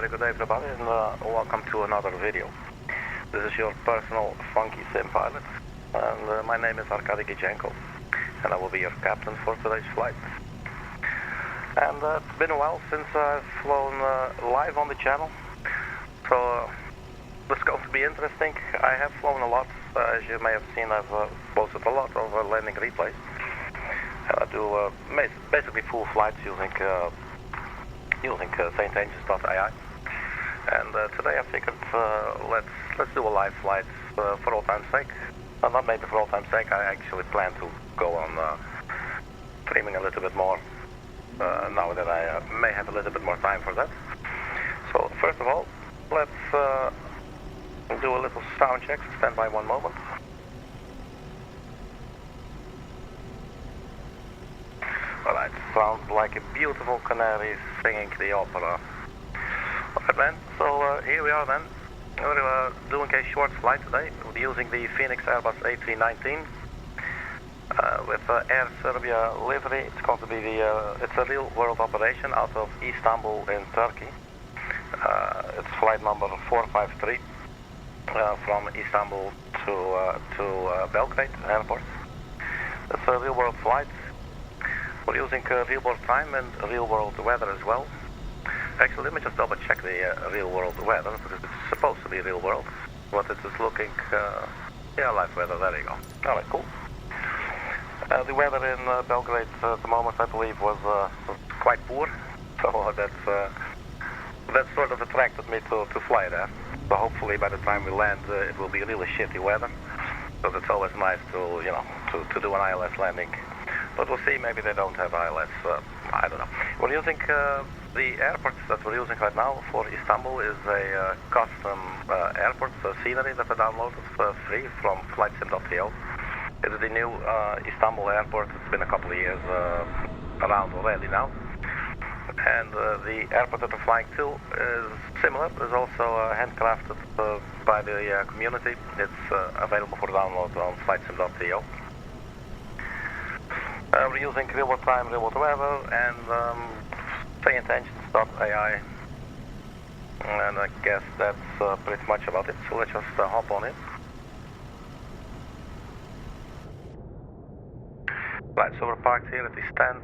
very good day everybody, and welcome to another video. This is your personal funky sim pilot, and my name is Arkady Gidzenko, and I will be your captain for today's flight. And it's been a while since I've flown live on the channel, so it's going to be interesting. I have flown a lot, as you may have seen. I've posted a lot of landing replays. I do basically full flights using StAI, and today I figured let's do a live flight for all time's sake. Not maybe for all time's sake. I actually plan to go on streaming a little bit more now that I may have a little bit more time for that. So first of all, let's do a little sound check. Stand by one moment. Alright, sounds like a beautiful canary singing the opera. Alright man, so here we are then. We're doing a short flight today using the Phoenix Airbus A319 with Air Serbia livery. It's going to be it's a real world operation out of Istanbul in Turkey. It's flight number 453 from Istanbul to Belgrade airport. It's a real world flight. We're using real world time and real world weather as well. Actually, let me just double check the real world weather, because it's supposed to be real world, but it is looking, yeah, live weather, there you go. Alright, cool. The weather in Belgrade at the moment, I believe, was quite poor, so that sort of attracted me to fly there. So hopefully by the time we land, it will be really shitty weather, because it's always nice to, you know, to do an ILS landing. But we'll see, maybe they don't have ILS, I don't know. We're using, the airport that we're using right now for Istanbul is a custom airport scenery that I downloaded for free from flightsim.to. It is the new Istanbul airport. It's been a couple of years around already now. And the airport that we're flying to is similar. It's also handcrafted by the community. It's available for download on flightsim.to. We're using real world time, real world weather, and StAI, and I guess that's pretty much about it. So let's just hop on it. Right, so we're parked here at the stand.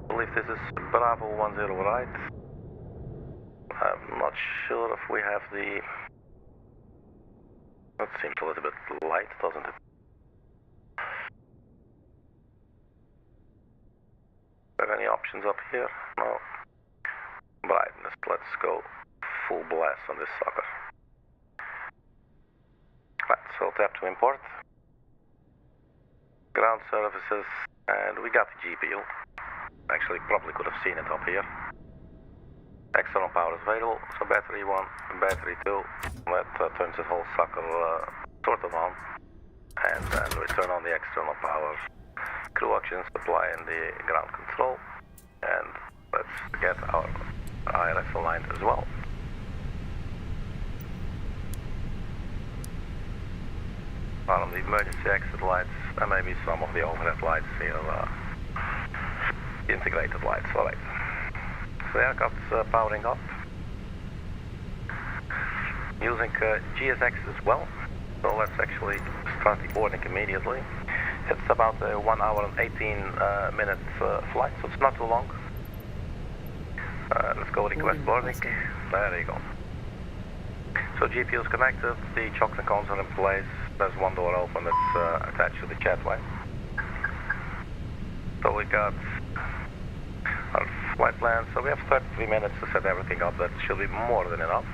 I believe this is Bravo 10 right. I'm not sure if we have the... That seems a little bit light, doesn't it? Are there any options up here? No. Brightness, let's go full blast on this sucker. Right, so tap to import. Ground services, and we got the GPU. Actually, probably could have seen it up here. External power is available, so battery 1 and battery 2. That turns the whole sucker sort of on. And then we turn on the external power. Crew oxygen supply and the ground control. And let's get our IRS aligned as well. On the emergency exit lights, and maybe some of the overhead lights here, integrated lights, alright. So the aircraft's powering up. Using GSX as well, so let's actually start the boarding immediately. It's about a 1 hour and 18 minute flight, so it's not too long. Let's go request boarding. There you go. So GPU is connected, the chocks and cones are in place. There's one door open that's attached to the jetway. So we got our flight plan. So we have 33 minutes to set everything up. That should be more than enough.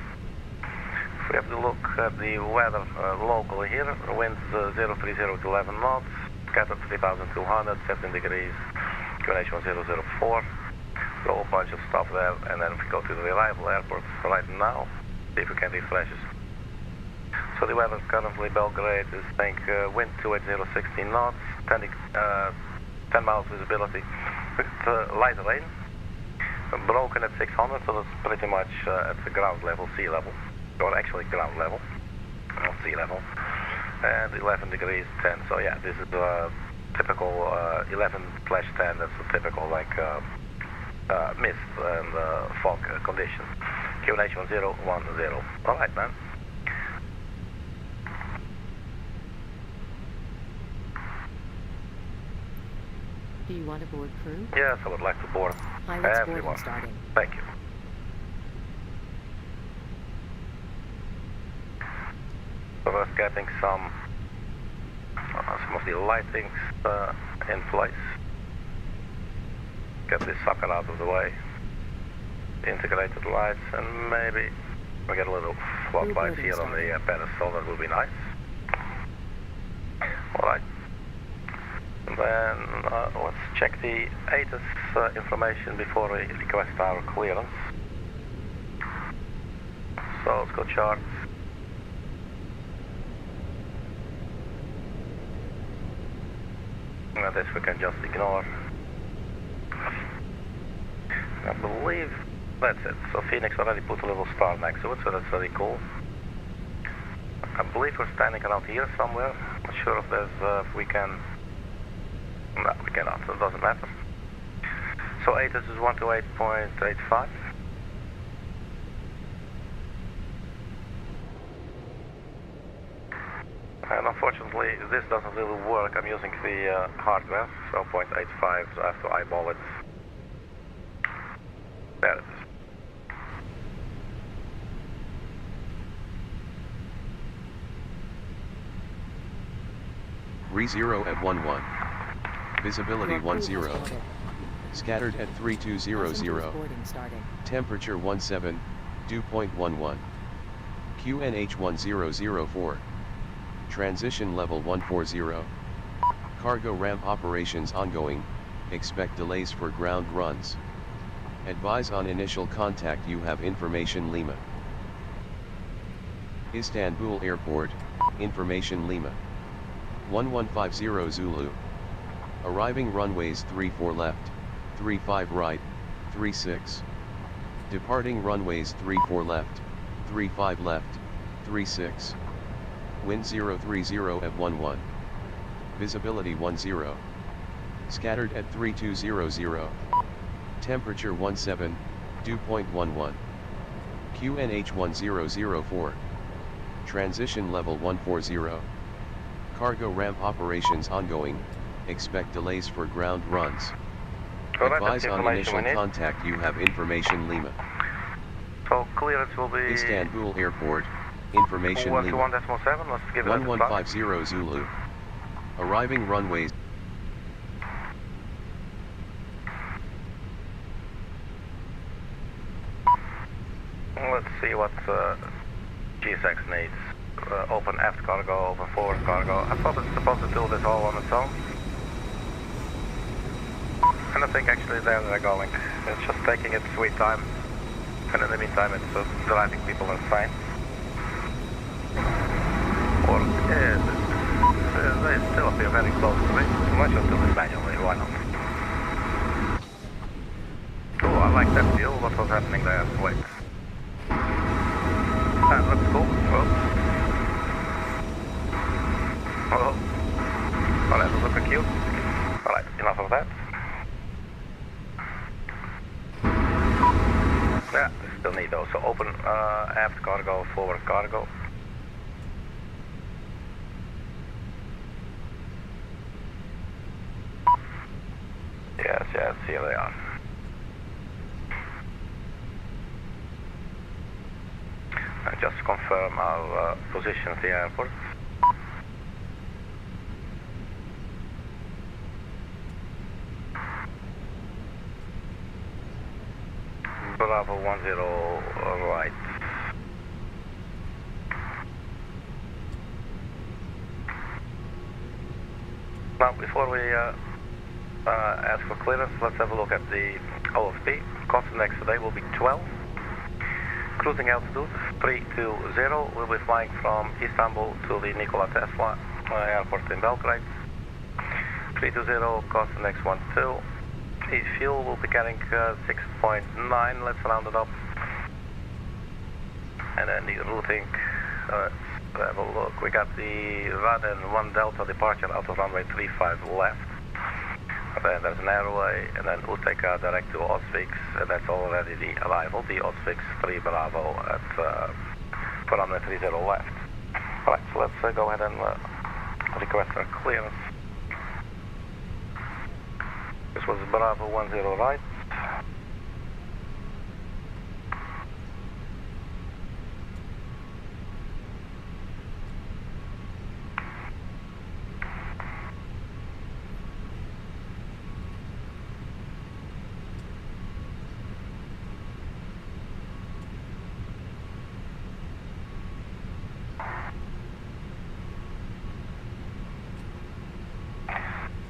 If we have to look at the weather locally here, winds 030 to 11 knots, scattered 3,200, 15 degrees, QNH 1004. A whole bunch of stuff there, and then we go to the arrival airport right now, see if we can refresh it. So the weather currently Belgrade is saying wind 280, 16 knots, 10 miles visibility with light rain, broken at 600, so that's pretty much at the ground level, sea level, or actually ground level, not sea level, and 11 degrees 10. So yeah, this is typical 11/10. That's a typical like mist and fog condition. QNH1010. Alright, man. Do you want to board crew? Yes, I would like to board everyone. Starting. Thank you. So we're getting some of the lightings in place. Get this sucker out of the way. Integrated lights, and maybe we get a little floodlights here on the pedestal. That will be nice. Alright. And then let's check the ATIS information before we request our clearance. So let's go charts. Now this we can just ignore. I believe that's it. So Phoenix already put a little star next to it, so that's very cool. I believe we're standing around here somewhere. Not sure if there's if we can. No, we cannot. It doesn't matter. So ATIS is 128.85. And unfortunately, this doesn't really work. I'm using the hardware, so 0.85, so I have to eyeball it. There it is. Re-0 at 11. Visibility 10. Scattered at 3200. Temperature 17, dew point 11. QNH 1004. Transition level 140. Cargo ramp operations ongoing, expect delays for ground runs. Advise on initial contact you have information Lima. Istanbul Airport, information Lima. 1150 Zulu. Arriving runways 34 left, 35 right, 36. Departing runways 34 left, 35 left, 36. Wind 030 at 11. Visibility 10. Scattered at 3200. Temperature 17, dew point 11. QNH 1004. Transition level 140. Cargo ramp operations ongoing, expect delays for ground runs. Advise on initial contact you have information Lima. So clearance will be Istanbul Airport, information Lima. 121.7, let's give it 1150 Zulu. Arriving runways. Let's see what GSX needs. Open aft cargo, open forward cargo. I thought it's supposed to do this all on its own. And I think actually there they're going. It's just taking its sweet time. And in the meantime it's driving people insane. Or is it? They still appear very close to me. Let's just do this manually, why not? Cool, I like that view. What was happening there? Wait. That's cool. Oh, that was looking cute. Alright, enough of that. Yeah, still need those. So open aft cargo, forward cargo. Yes, here they are. And just to confirm our position at the airport. Bravo 10 right. Now before we ask for clearance, let's have a look at the OSP. Cost index today will be 12. Cruising altitude 320. We'll be flying from Istanbul to the Nikola Tesla airport in Belgrade. 320, cost index 12. The fuel will be carrying 6.9, let's round it up. And then the routing, let's have a look. We got the VADEN 1 Delta departure out of runway 35 left. Then there's an airway, and then UTEKA direct to OSVIX, and that's already the arrival, the OSVIX 3 Bravo at 430 left. Alright, so let's go ahead and request our clearance. This was Bravo 10 right.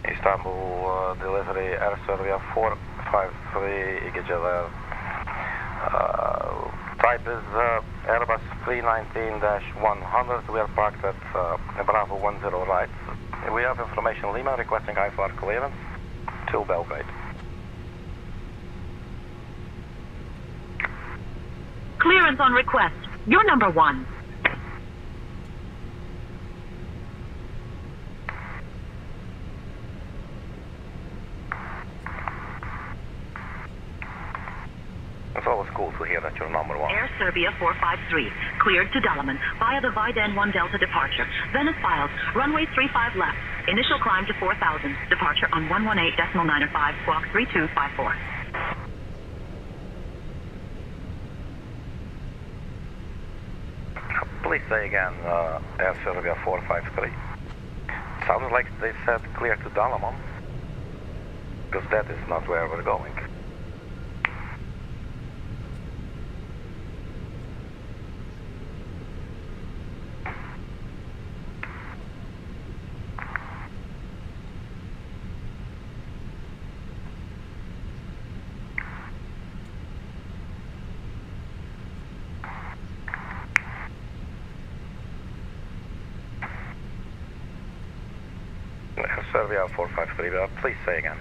Istanbul delivery Air Serbia 453 Gidzenko. Type is Airbus 319-100. We are parked at Bravo 10 right. We have information Lima requesting IFR clearance to Belgrade. Clearance on request. You're number 1. It's always cool to hear that you're number 1. Air Serbia 453, cleared to Dalaman via the VADEN 1 Delta departure. Venice files, runway 35 left, initial climb to 4,000, departure on 118.905, squawk 3254. Please say again, Air Serbia 453. Sounds like they said clear to Dalaman, because that is not where we're going. Serbia 453, please say again.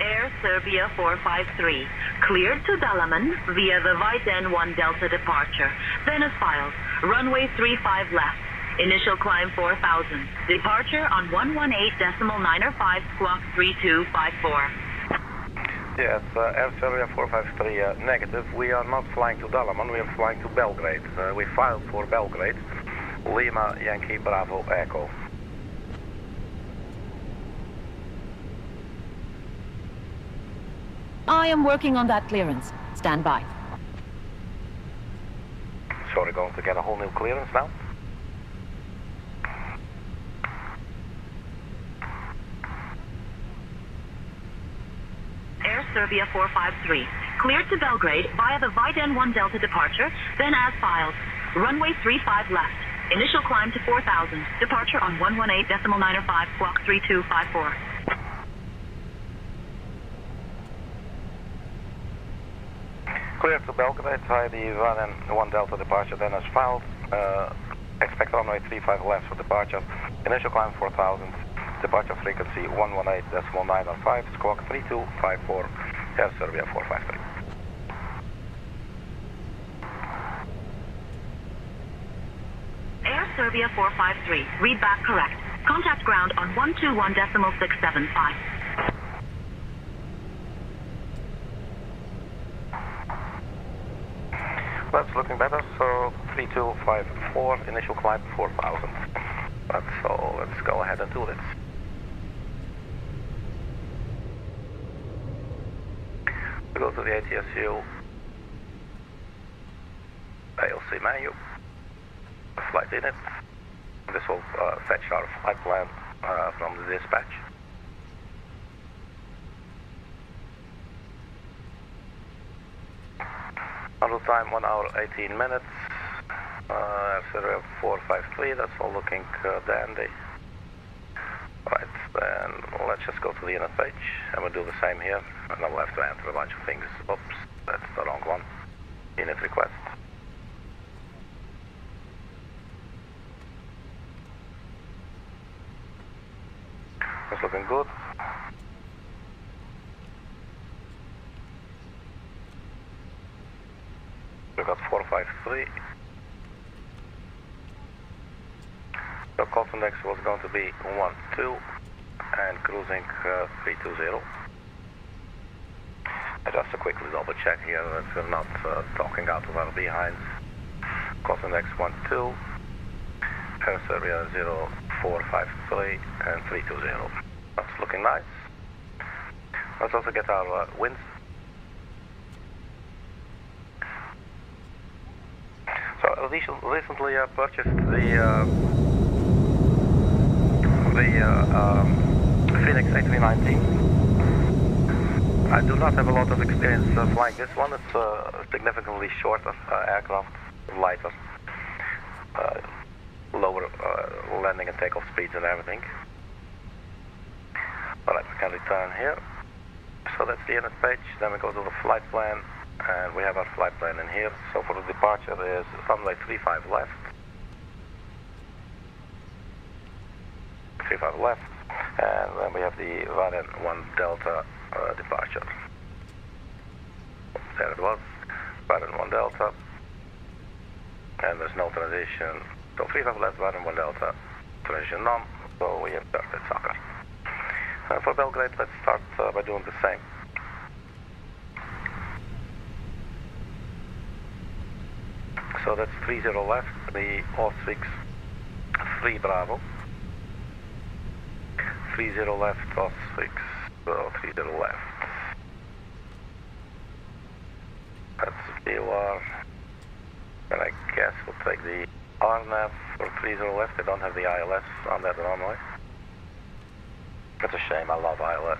Air Serbia 453, cleared to Dalaman via the VADEN 1 Delta departure. Venice files, runway 35 left, initial climb 4,000, departure on 118.905, squawk 3254. Yes, Air Serbia 453, negative. We are not flying to Dalaman, we are flying to Belgrade. We filed for Belgrade. Lima, Yankee, Bravo, Echo. I am working on that clearance. Stand by. So we're going to get a whole new clearance now? Air Serbia 453, cleared to Belgrade via the VADEN 1 Delta departure, then as filed. Runway 35 left, initial climb to 4,000, departure on 118.905, squawk 3254. Clear to Belgrade via the VADEN 1 Delta departure, then as filed. Expect runway 35 left for departure. Initial climb 4,000. Departure frequency 118.905, squawk 3254, Air Serbia 453. Air Serbia 453, read back correct. Contact ground on 121.675. That's looking better, so 3254, initial climb 4,000. So let's go ahead and do this. We go to the ATSU ALC menu, flight init. This will fetch our flight plan from the dispatch. Total time 1 hour 18 minutes. Serbia 453, that's all looking dandy. Right, then let's just go to the init page and we'll do the same here. And I'll have to enter a bunch of things. Oops, that's the wrong one. Init request. That's looking good. We got 453. So call index was going to be 12 and cruising 320. Just to quickly double check here that we're not talking out of our behinds. Call index 12, Air Serbia 0453 and 320. That's looking nice. Let's also get our winds. So recently purchased the Phoenix A319. I do not have a lot of experience flying this one. It's a significantly shorter aircraft, lighter, lower landing and takeoff speeds and everything. Alright, we can return here. So that's the init page. Then we go to the flight plan, and we have our flight plan in here. So for the departure is runway 35 left. 35 left, and then we have the VADEN 1 Delta departure. There it was, VADEN 1 Delta, and there's no transition. So 35 left, VADEN 1 Delta, transition none, so we inserted soccer. And for Belgrade, let's start by doing the same. So that's 30 left, the OSVIX 3 Bravo. 30 left, OSVIX, so 30 left. That's VOR, and I guess we'll take the RNAV for 30 left. They don't have the ILS on that runway. That's a shame, I love ILS.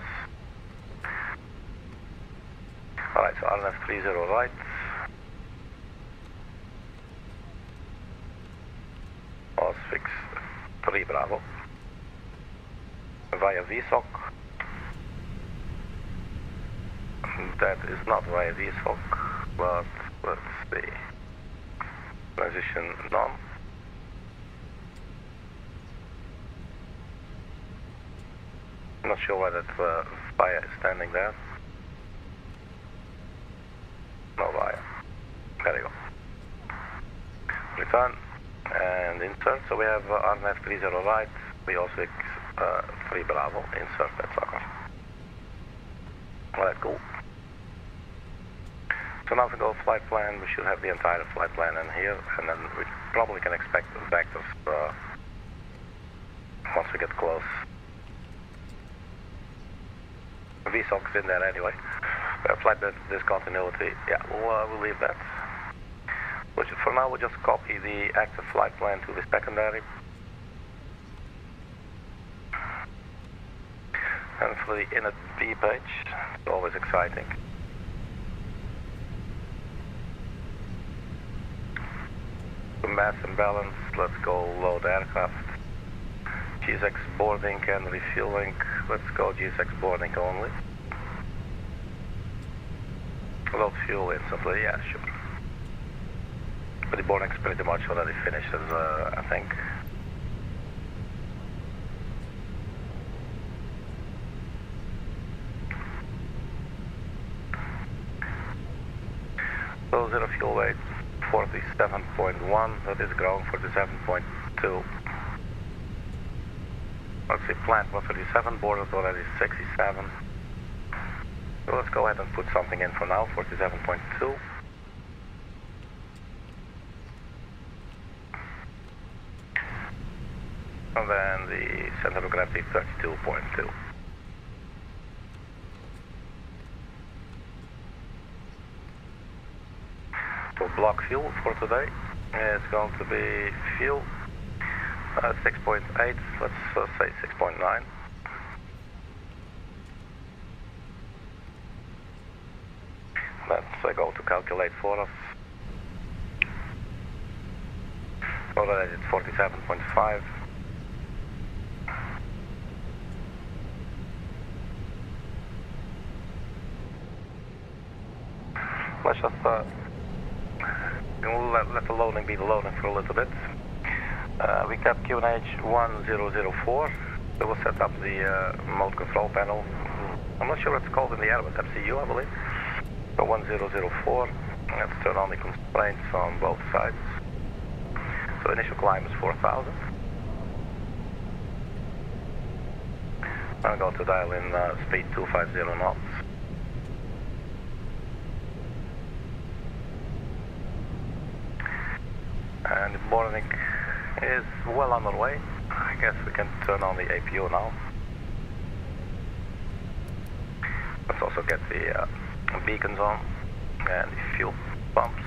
Alright, so RNAV 30 right. OSVIX 3 Bravo. Via VSOC. That is not via VSOC, but let's see. Transition none. Not sure why that via is standing there. No via. There you go. Return and insert. So we have RNAV 30 right. We also 3 Bravo, insert that sucker. Alright, cool. So now if we go flight plan, we should have the entire flight plan in here, and then we probably can expect vectors once we get close. VSOC's in there anyway. Flight discontinuity, yeah, we'll leave that. Which for now we'll just copy the active flight plan to the secondary. And for the init B page, it's always exciting. The mass imbalance, let's go load aircraft. GSX boarding and refueling, let's go GSX boarding only. Load fuel instantly, yeah, sure. But the boarding's pretty much already finished, I think. So zero fuel weight, 47.1, that is ground 47.2. Let's see, plant 137, borders already 67. So let's go ahead and put something in for now, 47.2. And then the center of gravity 32.2. So block fuel for today is going to be fuel 6.8, let's say 6.9. Let's go to calculate for us. So that is 47.5. Let's just let the loading be the loading for a little bit. We got QNH 1004. So we'll set up the mode control panel. I'm not sure what it's called in the air, but MCU, I believe. So 1004. Let's turn on the constraints on both sides. So initial climb is 4,000. I'm going to dial in speed 250 knots. And the boarding is well underway. I guess we can turn on the APU now. Let's also get the beacons on and the fuel pumps.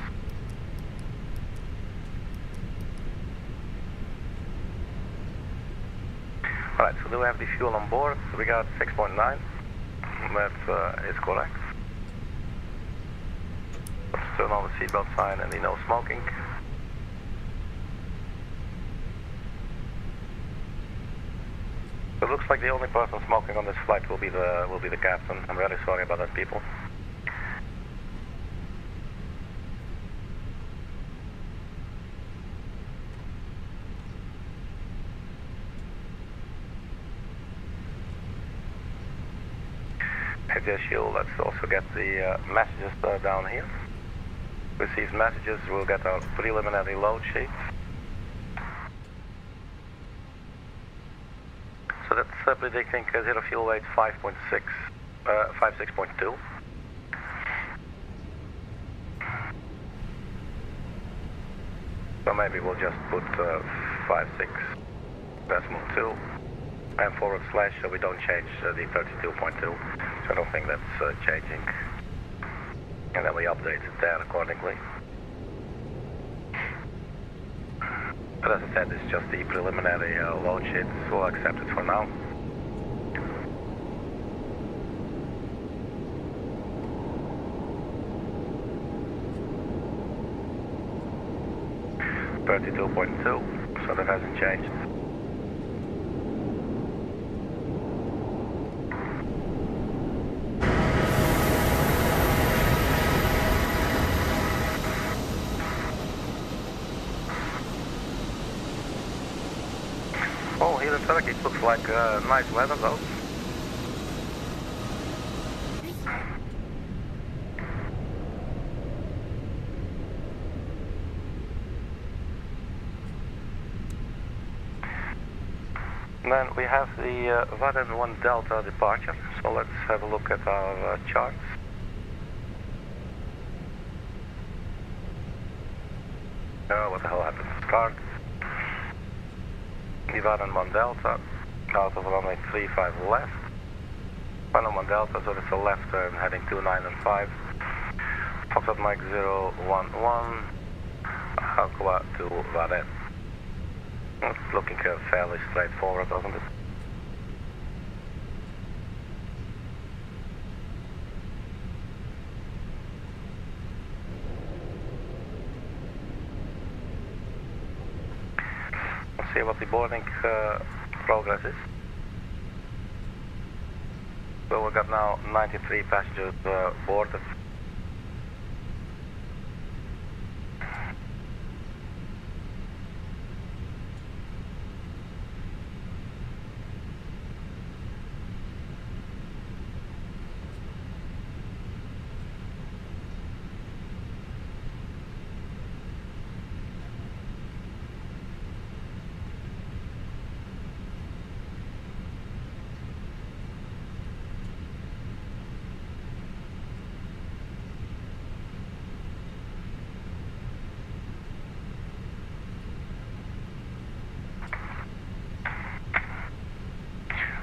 Alright, so do we have the fuel on board? We got 6.9. That is correct. Let's turn on the seatbelt sign and the no smoking. It looks like the only person smoking on this flight will be the captain. I'm very sorry about that, people. As usual, let's also get the messages down here. Received messages, we'll get our preliminary load sheet. So that's predicting zero fuel weight 56.2. So maybe we'll just put 56.2 and forward slash so we don't change the 32.2. So I don't think that's changing. And then we update it there accordingly. But as I said, it's just the preliminary load sheet, so we'll accept it for now. $32.2, so that hasn't changed. Oh, here in Turkey it looks like nice weather though. Then we have the VADEN 1 Delta departure, so let's have a look at our charts. What the hell happened? Start. The VADEN 1 Delta, out of runway 35 left. VADEN 1 Delta, so it's a left turn heading 2995. Foxtrot Mike 011, Aqua to VADEN. It's looking fairly straightforward, doesn't it? Let's see what the boarding progress is. So we've got now 93 passengers boarded.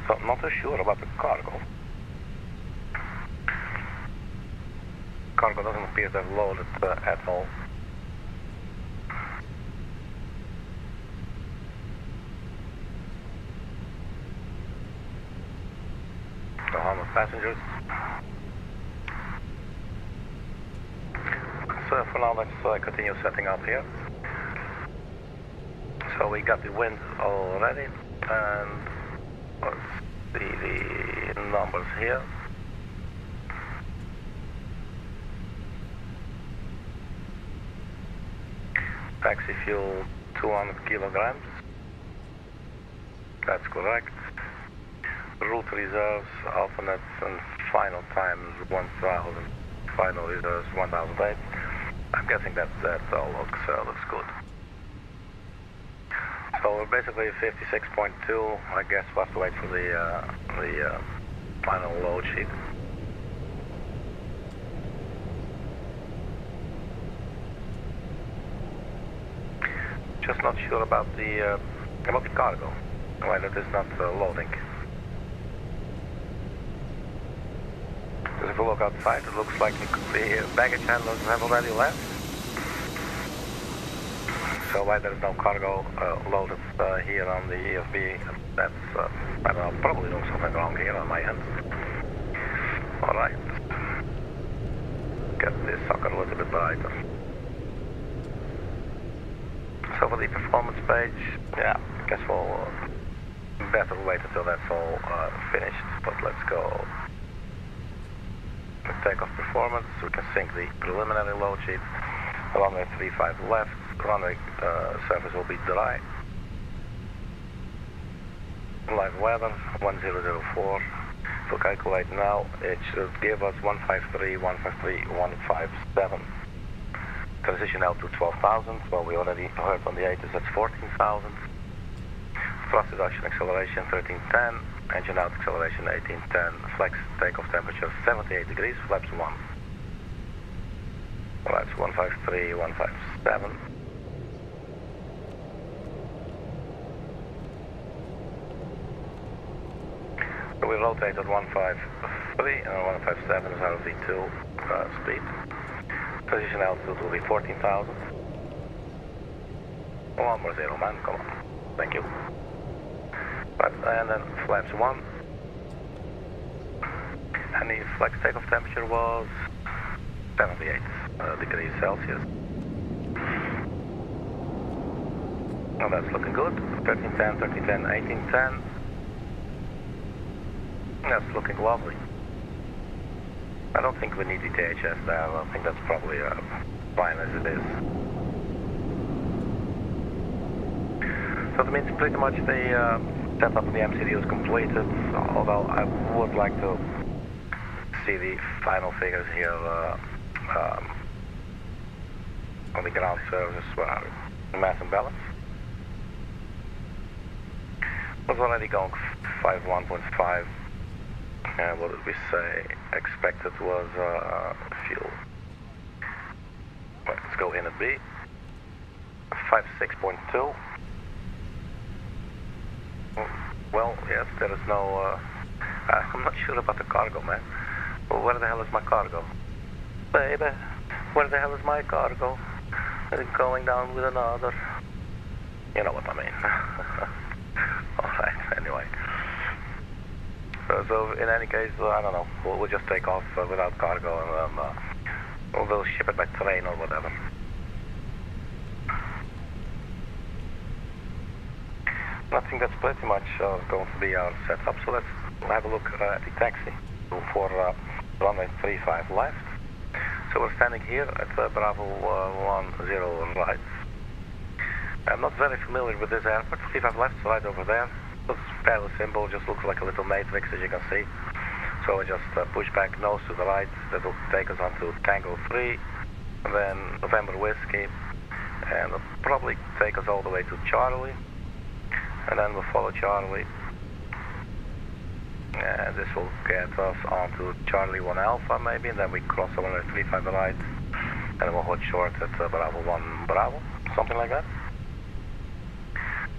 So I'm not too sure about the cargo. Cargo doesn't appear to have loaded at all. So 100 passengers. So for now let's continue setting up here. So we got the wind already, and let's see the numbers here. Taxi fuel 200 kilograms. That's correct. Route reserves, alternates, and final times 1000. Final reserves 1008. I'm guessing that all looks good. So we're basically 56.2. I guess we'll have to wait for the final load sheet. Just not sure about the cargo, why that is not loading. Because if you look outside, it looks like the baggage handlers have already left. So why there is no cargo loaded here on the EFB, that's, I don't know, probably doing something wrong here on my end. Alright. Get this sucker a little bit brighter. So for the performance page, yeah, I guess we'll better wait until that's all finished, but let's go. Takeoff performance, we can sync the preliminary load sheet. Runway 35 left, runway surface will be dry. Live weather 1004. If we calculate now, it should give us 153, 153, 157. Transition out to 12,000. Well, we already heard on the 80s that's 14,000. Thrust reduction acceleration 1310. Engine out acceleration 1810. Flex takeoff temperature 78 degrees. Flaps 1. Well, that's 153, 157. So we rotated 153 and 157 is our V2 speed. Transition altitude will be 14,000. One more zero, man, come on. Thank you. Right, and then flaps 1. And the flex takeoff temperature was 78 degrees Celsius. Well, that's looking good. 1310, 1310, 1810. That's looking lovely. I don't think we need the THS there. I think that's probably fine as it is. So that means pretty much the setup of the MCD is completed, although I would like to see the final figures here on the ground services. Where are we? Mass and balance. Was already going 51.5. And what did we say? Expected was fuel. Right, let's go in at B. 56.2. Well, yes, there is no. I'm not sure about the cargo, man. Well, where the hell is my cargo? Baby, where the hell is my cargo? Is it going down with another? You know what I mean. Alright, anyway. So in any case, I don't know, we'll just take off without cargo and we'll ship it by train or whatever. I think that's pretty much going to be our setup. So let's have a look at the taxi for runway 35 left. So we're standing here at Bravo 10 right. I'm not very familiar with this airport. 35 left, right over there. It's fairly simple, just looks like a little matrix as you can see. So we just push back nose to the right. That will take us onto Tango 3, then November Whiskey, and it'll probably take us all the way to Charlie. And then we'll follow Charlie. And this will get us onto Charlie 1 Alpha maybe, and then we cross over 35 right, and we'll hold short at Bravo 1 Bravo, something like that.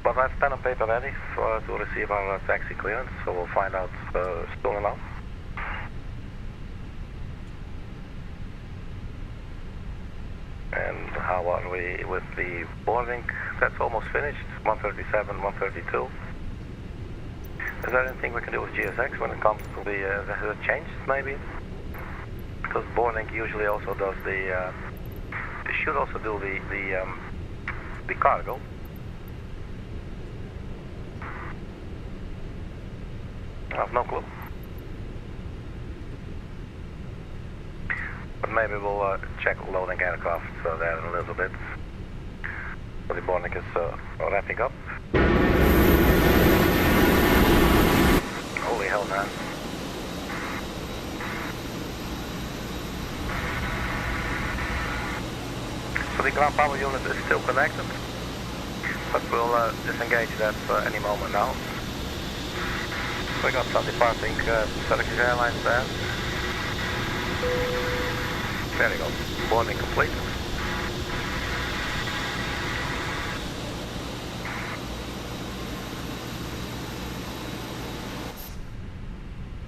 But I have pen and paper ready to receive our taxi clearance, so we'll find out soon enough. And how are we with the boarding? That's almost finished, 137, 132. Is there anything we can do with GSX when it comes to the has it changed maybe? Because boarding usually also does the, it should also do the cargo. I have no clue. But maybe we'll check loading aircraft there in a little bit. So the boarding is wrapping up. Holy hell, man. So the ground power unit is still connected. but we'll disengage that any moment now. We got some departing Turkish Airlines there. There you go, boarding complete.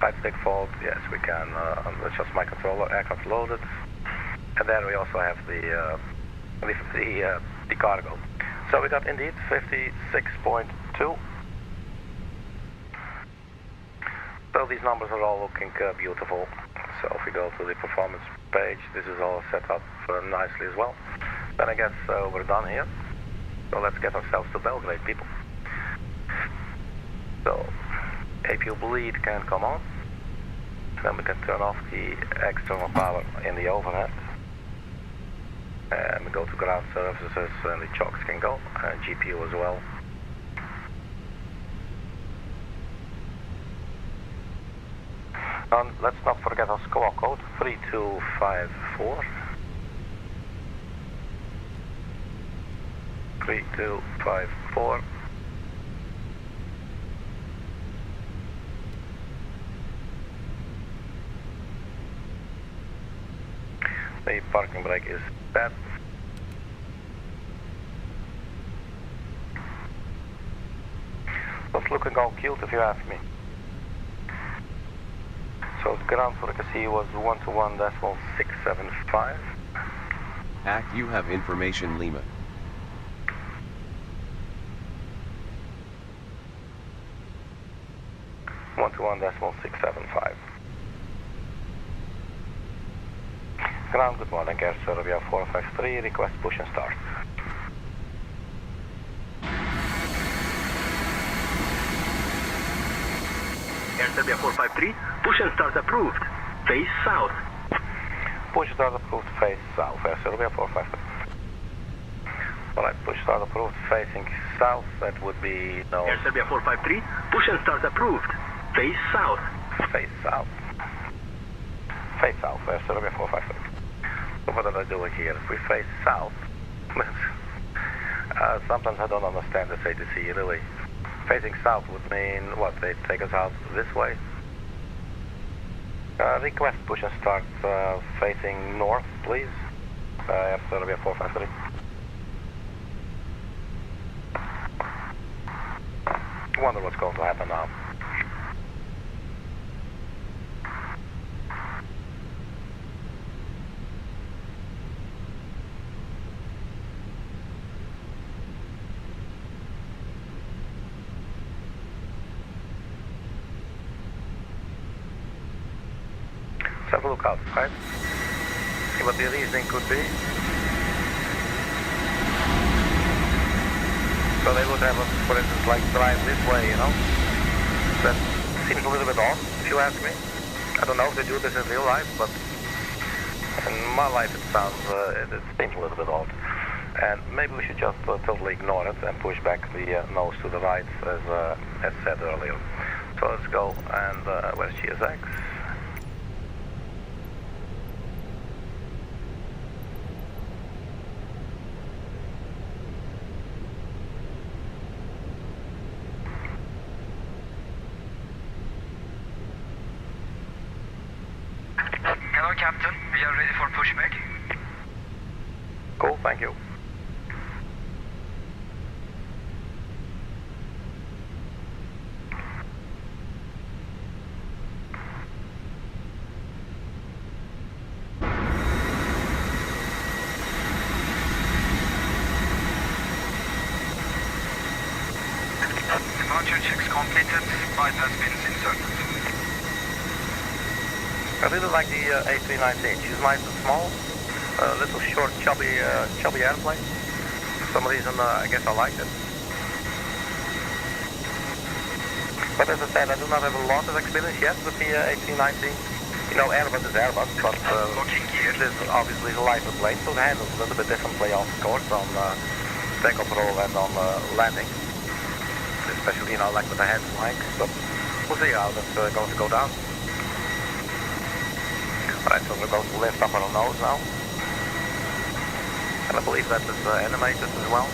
Right stick fault, yes we can adjust my controller, aircraft loaded. And then we also have the cargo. So we got indeed 56.2. So these numbers are all looking beautiful. So if we go to the performance page, this is all set up nicely as well. Then I guess we're done here. So let's get ourselves to Belgrade, people. So APU bleed can come on. Then we can turn off the external power in the overhead. And we go to ground services and the chocks can go, and GPU as well. And let's not forget our squawk code, 3254. 3254. The parking brake is set. It's looking all cute if you ask me. So the ground frequency was 121.675. Act, you have information, Lima. .675. Ground, good morning, Air Serbia 453, request push and start. Air Serbia 453, push and start approved. Face south. Push start approved, face south, Air Serbia 453. Alright, push start approved, facing south, that would be no... Air Serbia 453, push and start approved. Face south. Face south. Face south, Air Serbia 453. So what are they doing here? If we face south, sometimes I don't understand this ATC, really. Facing south would mean, what, they take us out this way? Request push and start facing north, please. Air Serbia 453. Wonder what's going to happen now. Let's have a look outside, see what the reasoning could be. So they would have us, for instance, like drive this way, you know. That seems a little bit odd, if you ask me. I don't know if they do this in real life, but in my life it sounds, it seems a little bit odd. And maybe we should just totally ignore it and push back the nose to the right, as said earlier. So let's go, and where's GSX? Hello, Captain. We are ready for pushback. Cool, thank you. Departure checks completed. Bypass pins inserted. I really like the A319. She's nice and small, a little short, chubby airplane. For some reason, I guess I like it. But as I said, I do not have a lot of experience yet with the A319. You know, Airbus is Airbus, but it is obviously a lighter plane, so it handles a little bit differently, of course, on takeoff roll and on landing. Especially, you know, like with the head flying. But we'll see how that's going to go down. Alright, so we're going to lift up our nose now. And I believe that is animated as well.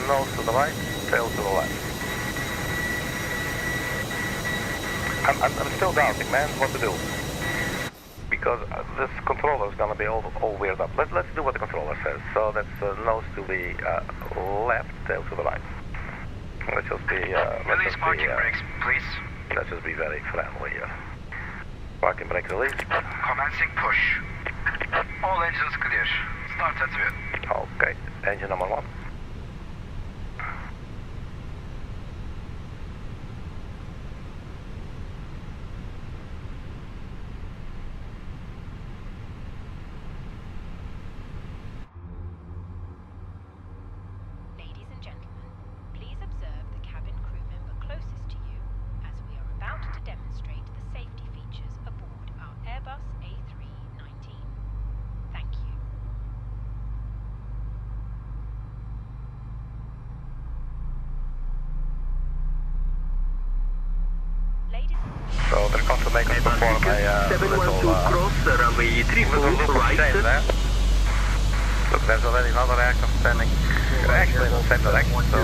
nose to the right, tail to the left. I'm still doubting, man, what to do. Because this controller is going to be all weird up. Let's do what the controller says. So that's nose to the left, tail to the right. Let's just be... Release parking brakes, please. Let's just be very friendly here. Parking brake release. Commencing push. All engines clear. Start at will. Okay, engine number 1. So they're going to make us perform a little cross runway 34 right. There. Look, there's already another aircraft standing actually in the same direction, so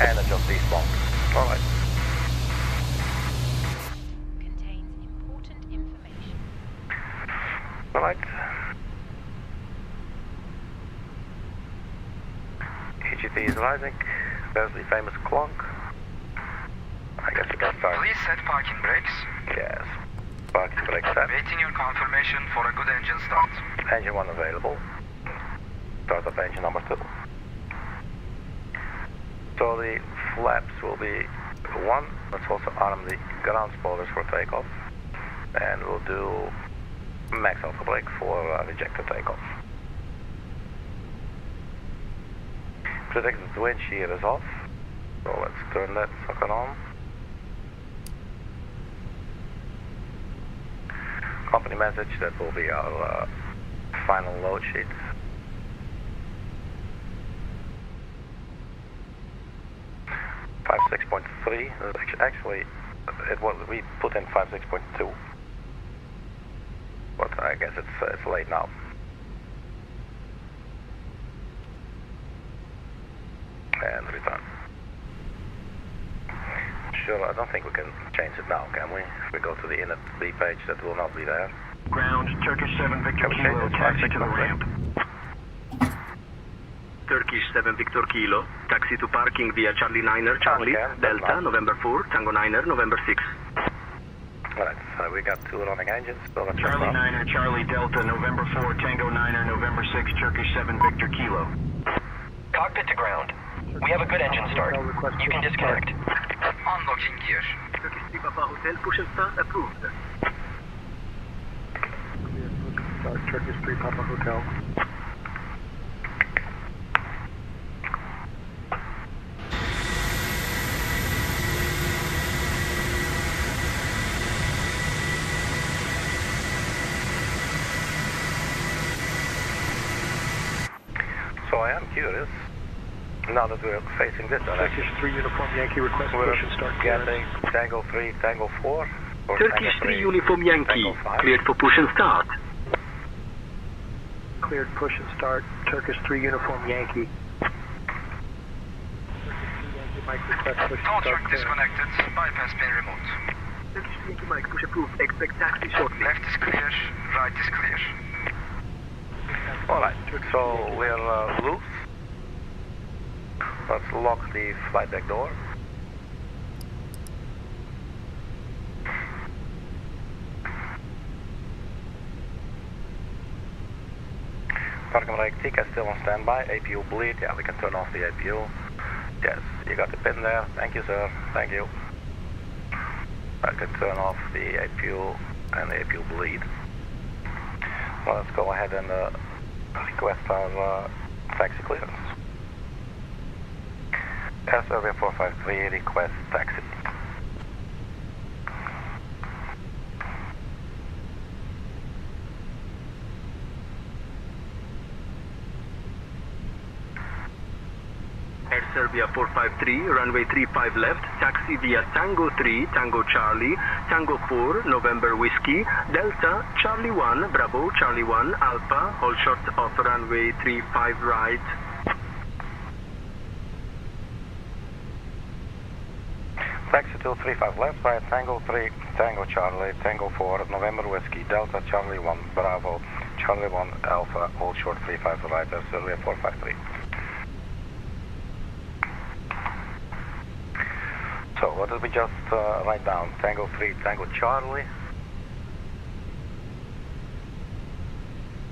and adjust these bombs. Alright. Contains important information. Alright. EGT is rising. There's the famous clunk. I guess we can start. Please set parking brakes. Yes. Parking brake set. Waiting your confirmation for a good engine start. Engine 1 available. Start up engine number 2. So the flaps will be 1. Let's also arm the ground spoilers for takeoff. And we'll do max alpha brake for rejected takeoff. Predicted wind shear is off. So let's turn that sucker on. Company message, that will be our final load sheet. Five 6.3. Actually, we put in 56.2, but I guess it's late now. And return. Sure, I don't think we can change it now, can we? If we go to the init B page, that will not be there. Ground, Turkish 7 Victor Kilo, taxi to the ramp. Turkish 7 Victor Kilo, taxi to parking via Charlie 9er, Charlie, Delta, November 4, Tango 9er, November 6. Alright, so we got 2 running engines. So let's Charlie 9er, Charlie Delta, November 4, Tango 9er, November 6, Turkish 7 Victor Kilo. Cockpit to ground. We have a good engine start. You can disconnect. Unlocking gear. Turkish 3 Papa Hotel, push and start approved. Start Turkish 3 Papa Hotel. So I am curious, now that we're facing this direction. Turkish 3 Uniform Yankee request push and start getting Tango 3, Tango 4. Or Turkish 3 Uniform Yankee, cleared for push and start. Cleared push and start, Turkish 3 Uniform Yankee. Tow truck disconnected, bypass pin removed. Turkish 3 Yankee Mike, push approved, expect taxi shortly. Left is clear, right is clear. Alright, so we're loose. Let's lock the flight deck door. Parking brake TICA still on standby. APU bleed. Yeah, we can turn off the APU. Yes, you got the pin there. Thank you, sir. Thank you. I can turn off the APU and the APU bleed. Well, let's go ahead and request our taxi clearance. Air Serbia 453, request taxi. Air Serbia 453, runway 35 left, taxi via Tango 3, Tango Charlie, Tango 4, November Whiskey, Delta, Charlie 1, Bravo, Charlie 1, Alpha, hold short off runway 35 right. 235 left via Tango 3, Tango Charlie, Tango 4, November Whiskey, Delta Charlie 1, Bravo, Charlie 1, Alpha, hold short 35 right, Air Serbia 453. So what did we just write down? Tango 3, Tango Charlie.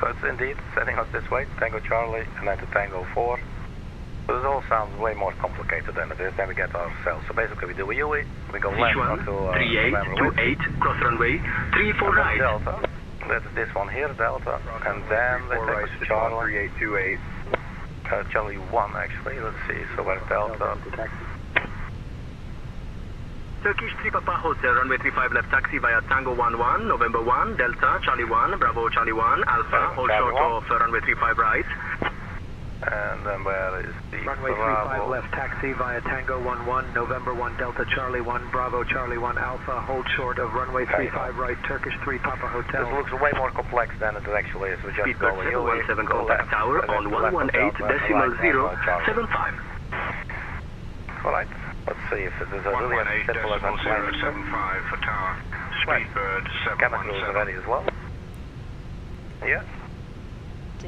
So it's indeed sending us this way, Tango Charlie, and then to Tango 4. So this all sounds way more complicated than it is. Then we get ourselves. So basically we do a UE, we go left onto 3828, cross runway 34 right. Delta. That's this one here, Delta, and then they take us to Charlie. 3828. Charlie 1 actually, let's see, so where's Delta? Turkish 3 Papa Hotel, runway 35 left taxi via Tango 11, November 1, Delta, Charlie 1, Bravo, Charlie 1, Alpha, hold short of runway 35 right. And then where is the runway 35 left taxi via Tango 11, November 1, Delta, Charlie 1, Bravo, Charlie 1, Alpha, hold short of runway 35 right, Turkish 3 Papa Hotel. This looks way more complex than it actually is. We just Speedbird 717 contact tower on 118.075. Alright. Let's see if it is a really as simple as I'm playing. 118.075 for tower. Speedbird 717. Ready as well. Yeah.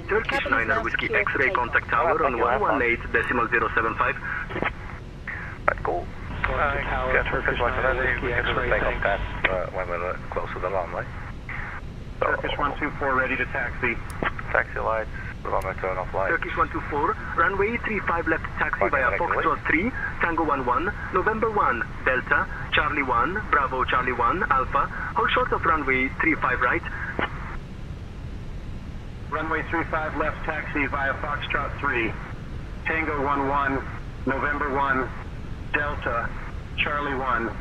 Turkish 9er Whiskey X-ray contact tower on 118.075. Right, cool. Tower, Turkish 9er Whiskey X-ray. Take off that when we're close to the runway. So, Turkish 124 ready to taxi. Taxi lights. Runway turn off light. Turkish 124, runway 35 left taxi via Foxtrot 3, Tango 11, November 1, Delta, Charlie 1, Bravo, Charlie 1, Alpha, hold short of runway 35 right. Runway 35 left taxi via Foxtrot 3, Tango 11, November 1, Delta, Charlie 1,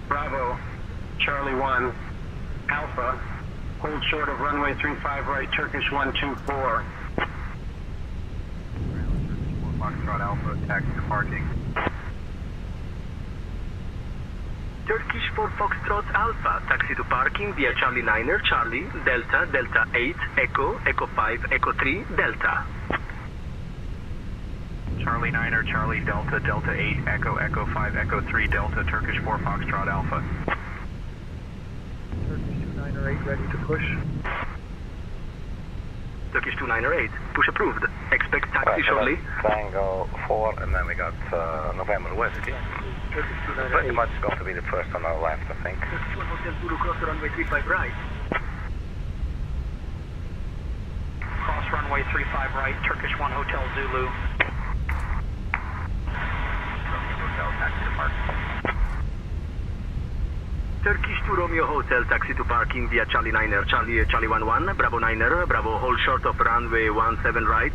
Bravo, Charlie 1, Alpha, hold short of runway 35 right, Turkish 124. Foxtrot Alpha, taxi to parking. Turkish 4 Foxtrot Alpha, taxi to parking via Charlie 9er, Charlie, Delta, Delta 8, Echo, Echo 5, Echo 3, Delta. Charlie 9er, Charlie, Delta, Delta 8, Echo, Echo 5, Echo 3, Delta, Turkish 4 Foxtrot Alpha. Turkish 29er 8 ready to push. Turkish 29er 8, push approved. Expect taxi shortly. Tango 4, and then we got November Whiskey. Pretty much going to be the first on our left, I think. Turkish 1 Hotel Zulu, cross runway 35 right. Cross runway 35 right, Turkish 1 Hotel Zulu. Hotel, taxi to parking. Turkish 2 Romeo Hotel, taxi to parking via Charlie 9er, Charlie, Charlie 11, Bravo 9er, Bravo, hold short of runway 17 right.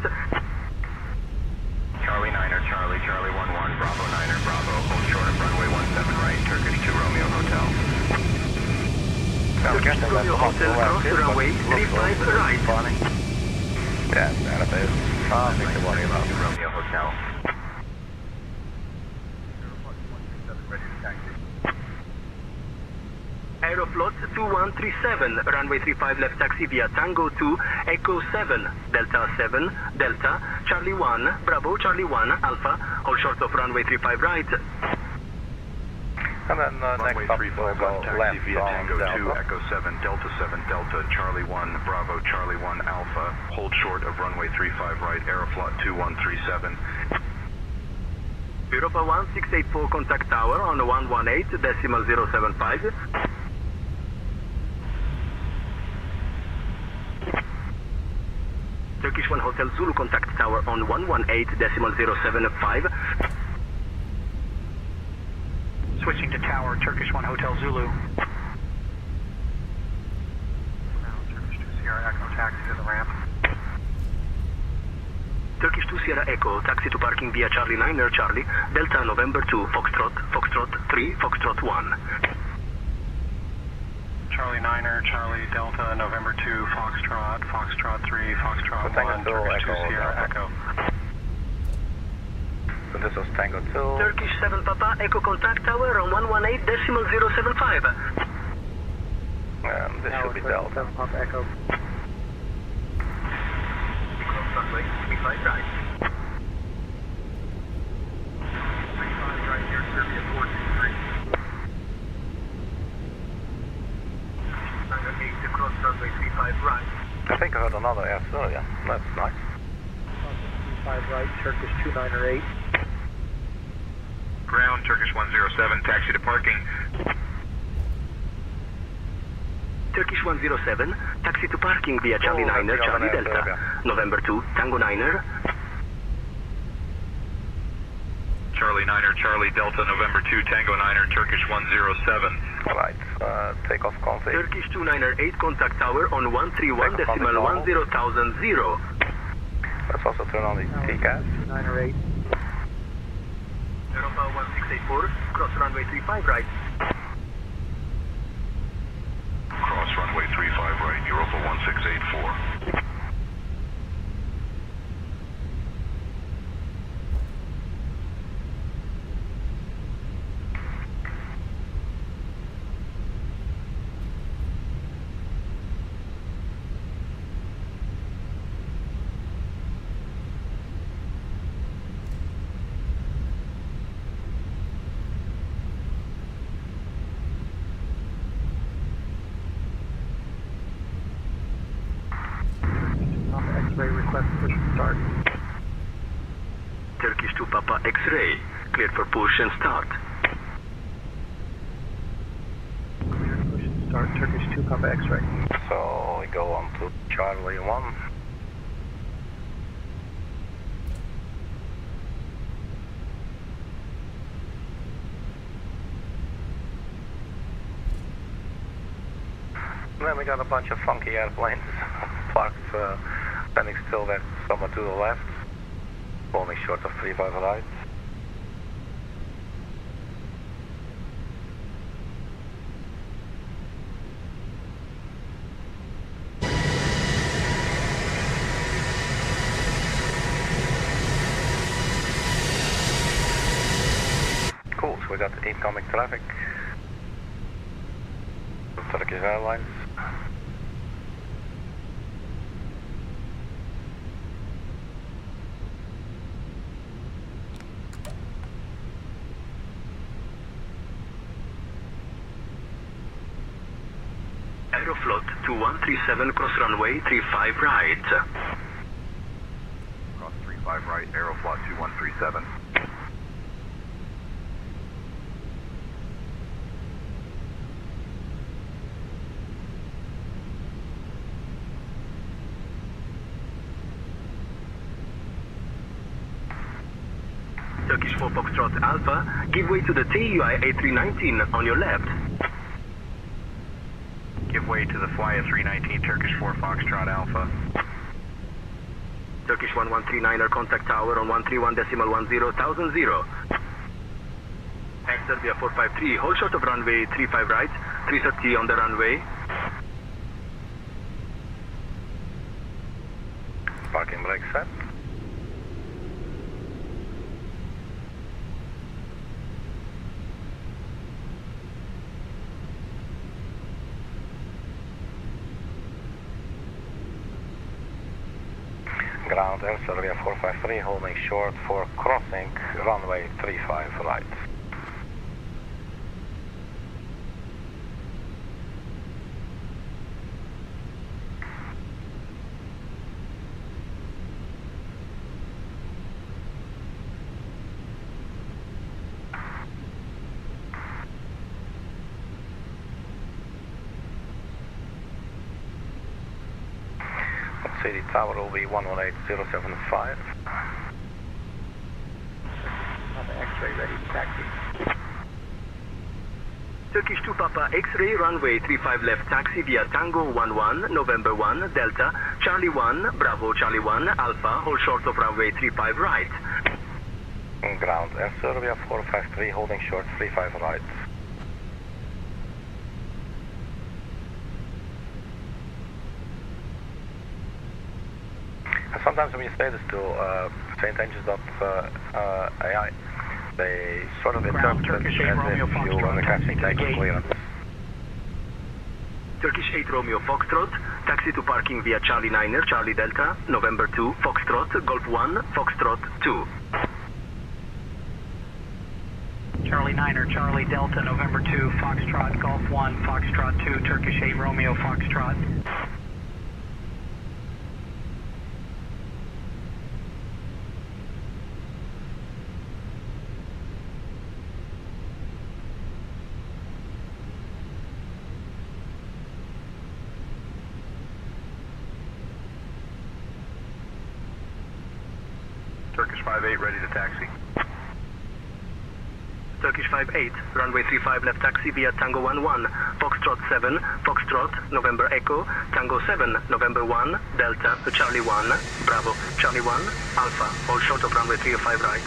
Charlie 9er, Charlie, Charlie 11, Bravo 9er, Bravo, hold short of runway 17 right, Turkish 2 Romeo Hotel. Turkish 2 Romeo Hotel, cross runway 35 right. Yeah, and it is. Nothing to worry about. Romeo Hotel. Aeroflot 2137, runway 35 left taxi via Tango 2, Echo 7, Delta 7, Delta, Charlie 1, Bravo, Charlie 1, Alpha, hold short of runway 35 right. And then next up we'll go left via Tango 2, Delta. Echo 7, Delta 7, Delta, Charlie 1, Bravo, Charlie 1, Alpha, hold short of runway 35 right, Aeroflot 2137. Europa 1684 contact tower on 118.075. Turkish 1 Hotel Zulu contact tower on 118.075. Switching to tower, Turkish 1 Hotel Zulu. Turkish 2 Sierra Echo, taxi to the ramp. Turkish 2 Sierra Echo, taxi to parking via Charlie 9er, Charlie, Delta November 2, Foxtrot, Foxtrot 3, Foxtrot 1. Charlie 9er, Charlie, Delta, November 2, Foxtrot, Foxtrot 3, Foxtrot 1, Turkish 2 Sierra Echo. So this was Tango 2. Turkish 7 Papa, Echo contact tower on 118.075. And this should be Delta. 7 Papa Echo. Runway 35 right. 35 right here, Serbia 423. another Air Serbia. That's nice. 5 right, Turkish 298. Ground, Turkish 107, taxi to parking. Turkish 107, taxi to parking via Charlie Niner, Charlie Delta. November 2, Tango Niner. Charlie Niner, Charlie Delta, November 2, Tango Niner, Turkish 107. Alright, take off config. Turkish 298, contact tower on 131.10,000. Let's also turn on the TCAS. 298. Europa 1684, cross runway 35 right. Cross runway 35 right, Europa 1684. X-ray request push and start. Turkish 2 Papa X-ray, cleared for push and start. Clear to push and start, Turkish 2 Papa X-ray. So we go on to Charlie 1. Then we got a bunch of funky airplanes parked, standing still there, somewhat to the left, only short of 35 right. Cool, so we got the incoming traffic. Turkish Airlines. Aeroflot 2137, cross runway 35 right. Cross 35 right, Aeroflot 2137. Turkish 4 Foxtrot Alpha, give way to the TUI A319 on your left. Give way to the fly A319, Turkish 4 Foxtrot Alpha. Turkish 1139er, contact tower on 131.10,000. Air Serbia 453, hold short of runway 35 right, 330 on the runway. Parking brake set. Ground Air Serbia 453 holding short for crossing runway 35 right. The tower will be 118075. Papa X-ray ready to taxi. Turkish 2 Papa X-ray, runway 35 left, taxi via Tango 11, November 1, Delta, Charlie 1, Bravo, Charlie 1, Alpha, hold short of runway 35 right. Ground Air Serbia 453 holding short 35 right. Sometimes when you say this to StAngels.ai, they sort of interpret it as if you were catching taking clearance. Turkish 8 Romeo Foxtrot, taxi to parking via Charlie Niner, Charlie Delta, November 2, Foxtrot, Golf 1, Foxtrot 2. Charlie Niner, Charlie Delta, November 2, Foxtrot, Golf 1, Foxtrot 2, Turkish 8 Romeo Foxtrot. 5-8, ready to taxi. Turkish 5-8, runway 35 left taxi via Tango 11, Foxtrot 7, Foxtrot, November Echo, Tango 7, November 1, Delta, Charlie 1, Bravo, Charlie 1, Alpha, all short of runway 35 right.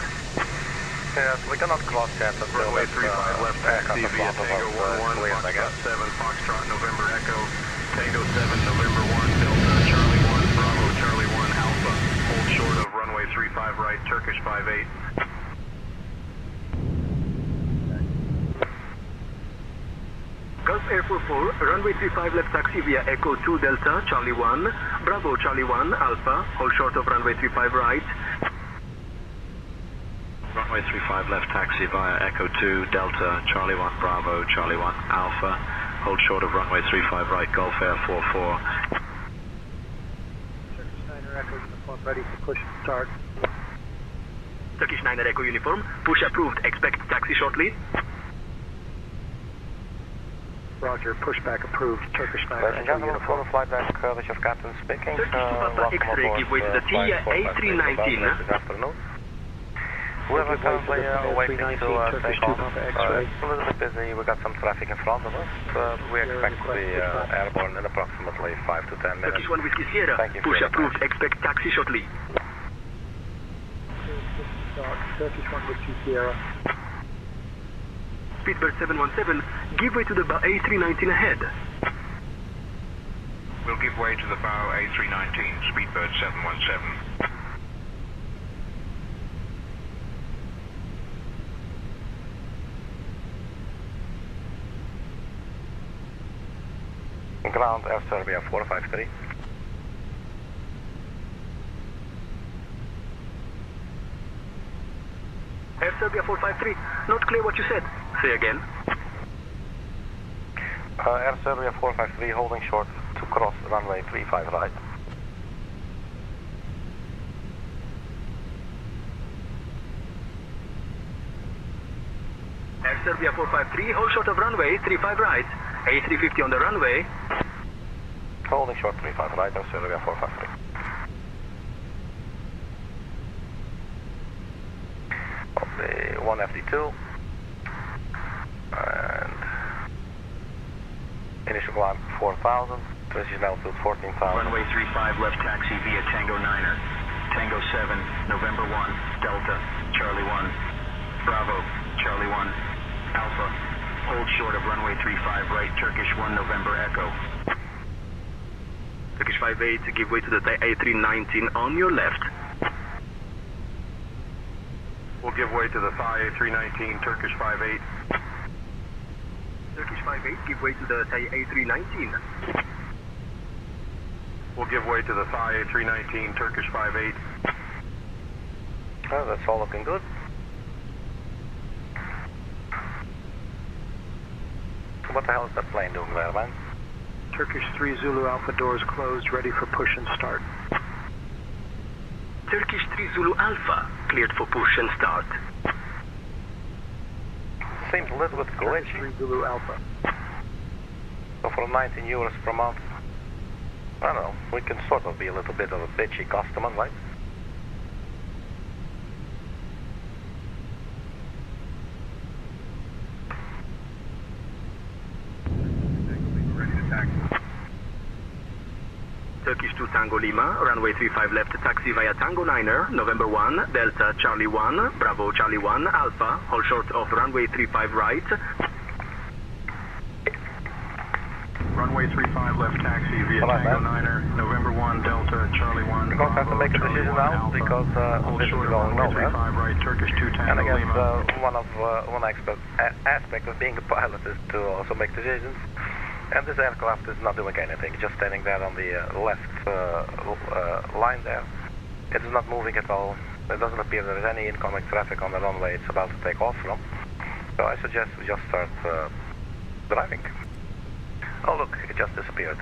Yes, we cannot cross yet until Runway 35 left taxi via Tango 11, Foxtrot 7, Foxtrot, November Echo, Tango 7, November 1, Delta, Charlie 1, Bravo, Charlie 1, Alpha, hold short of runway 35 right, Turkish 5-8. Gulf Air 44, runway 35 left taxi via Echo 2 Delta, Charlie 1, Bravo, Charlie 1, Alpha, hold short of runway 35 right. Runway 35 left taxi via Echo 2 Delta, Charlie 1, Bravo, Charlie 1, Alpha, hold short of runway 35 right, Gulf Air 44. Turkish 9er Echo uniform ready for push and start. Turkish 9er Echo uniform, push approved, expect taxi shortly. Roger, pushback approved. Turkish 9er Ladies and Echo gentlemen, for uniform. the flight deck, this is Captain speaking. Turkish Papa Welcome X-ray, aboard give way to the flight A319. 453 this afternoon. We're Give way to currently the waiting to A319 take Turkish 2 off. Papa It's X-ray. a little bit busy. We got some traffic in front of us. We expect to be airborne in approximately 5 to 10 minutes. Turkish 1 Whiskey Sierra, Thank you for push your approved, attention. expect taxi shortly. Turkish 1 Whiskey Sierra. Speedbird 717, give way to the A319 ahead. We'll give way to the bow A319, Speedbird 717. Ground Air Serbia 453. Air Serbia 453, not clear what you said. Say again. Air Serbia 453 holding short to cross runway 35 right. Air Serbia 453, hold short of runway 35 right. A350 on the runway. Holding short 35 right, Air Serbia 453. On the 1FD2. And initial climb 4,000. Transition altitude 14,000. Runway 35 left taxi via Tango 9er, Tango 7, November 1, Delta, Charlie 1, Bravo, Charlie 1, Alpha, hold short of runway 35 right, Turkish 1, November Echo. Turkish 58, give way to the A319 on your left. We'll give way to the Thai A319, Turkish 5-8. Turkish 58, give way to the A319. We'll give way to the Thai A319, Turkish 5-8. Oh, that's all looking good. What the hell is that plane doing there, man? Turkish 3 Zulu Alpha doors closed, ready for push and start. Turkish 3 Zulu Alpha, cleared for push and start. Seems a little bit Turkish glitchy. 3 Zulu Alpha. So for 19 euros per month, I don't know, we can sort of be a little bit of a bitchy customer, right? Turkish 2 Tango Lima, runway 35 left, taxi via Tango 9er, November 1, Delta Charlie 1, Bravo Charlie 1, Alpha, hold short of runway 35 right. Runway 35 left taxi via All right, Tango man. 9er, November 1, Delta, Charlie 1, We're going to have to Bravo, make a Charlie decision 1, now Alpha, because hold this is short of going runway nowhere. 35 right, Turkish 2 And I Tango guess Lima. one aspect of being a pilot is to also make decisions. And this aircraft is not doing anything, just standing there on the left line there. It is not moving at all. It doesn't appear there is any incoming traffic on the runway it's about to take off from. So I suggest we just start driving. Oh look, it just disappeared.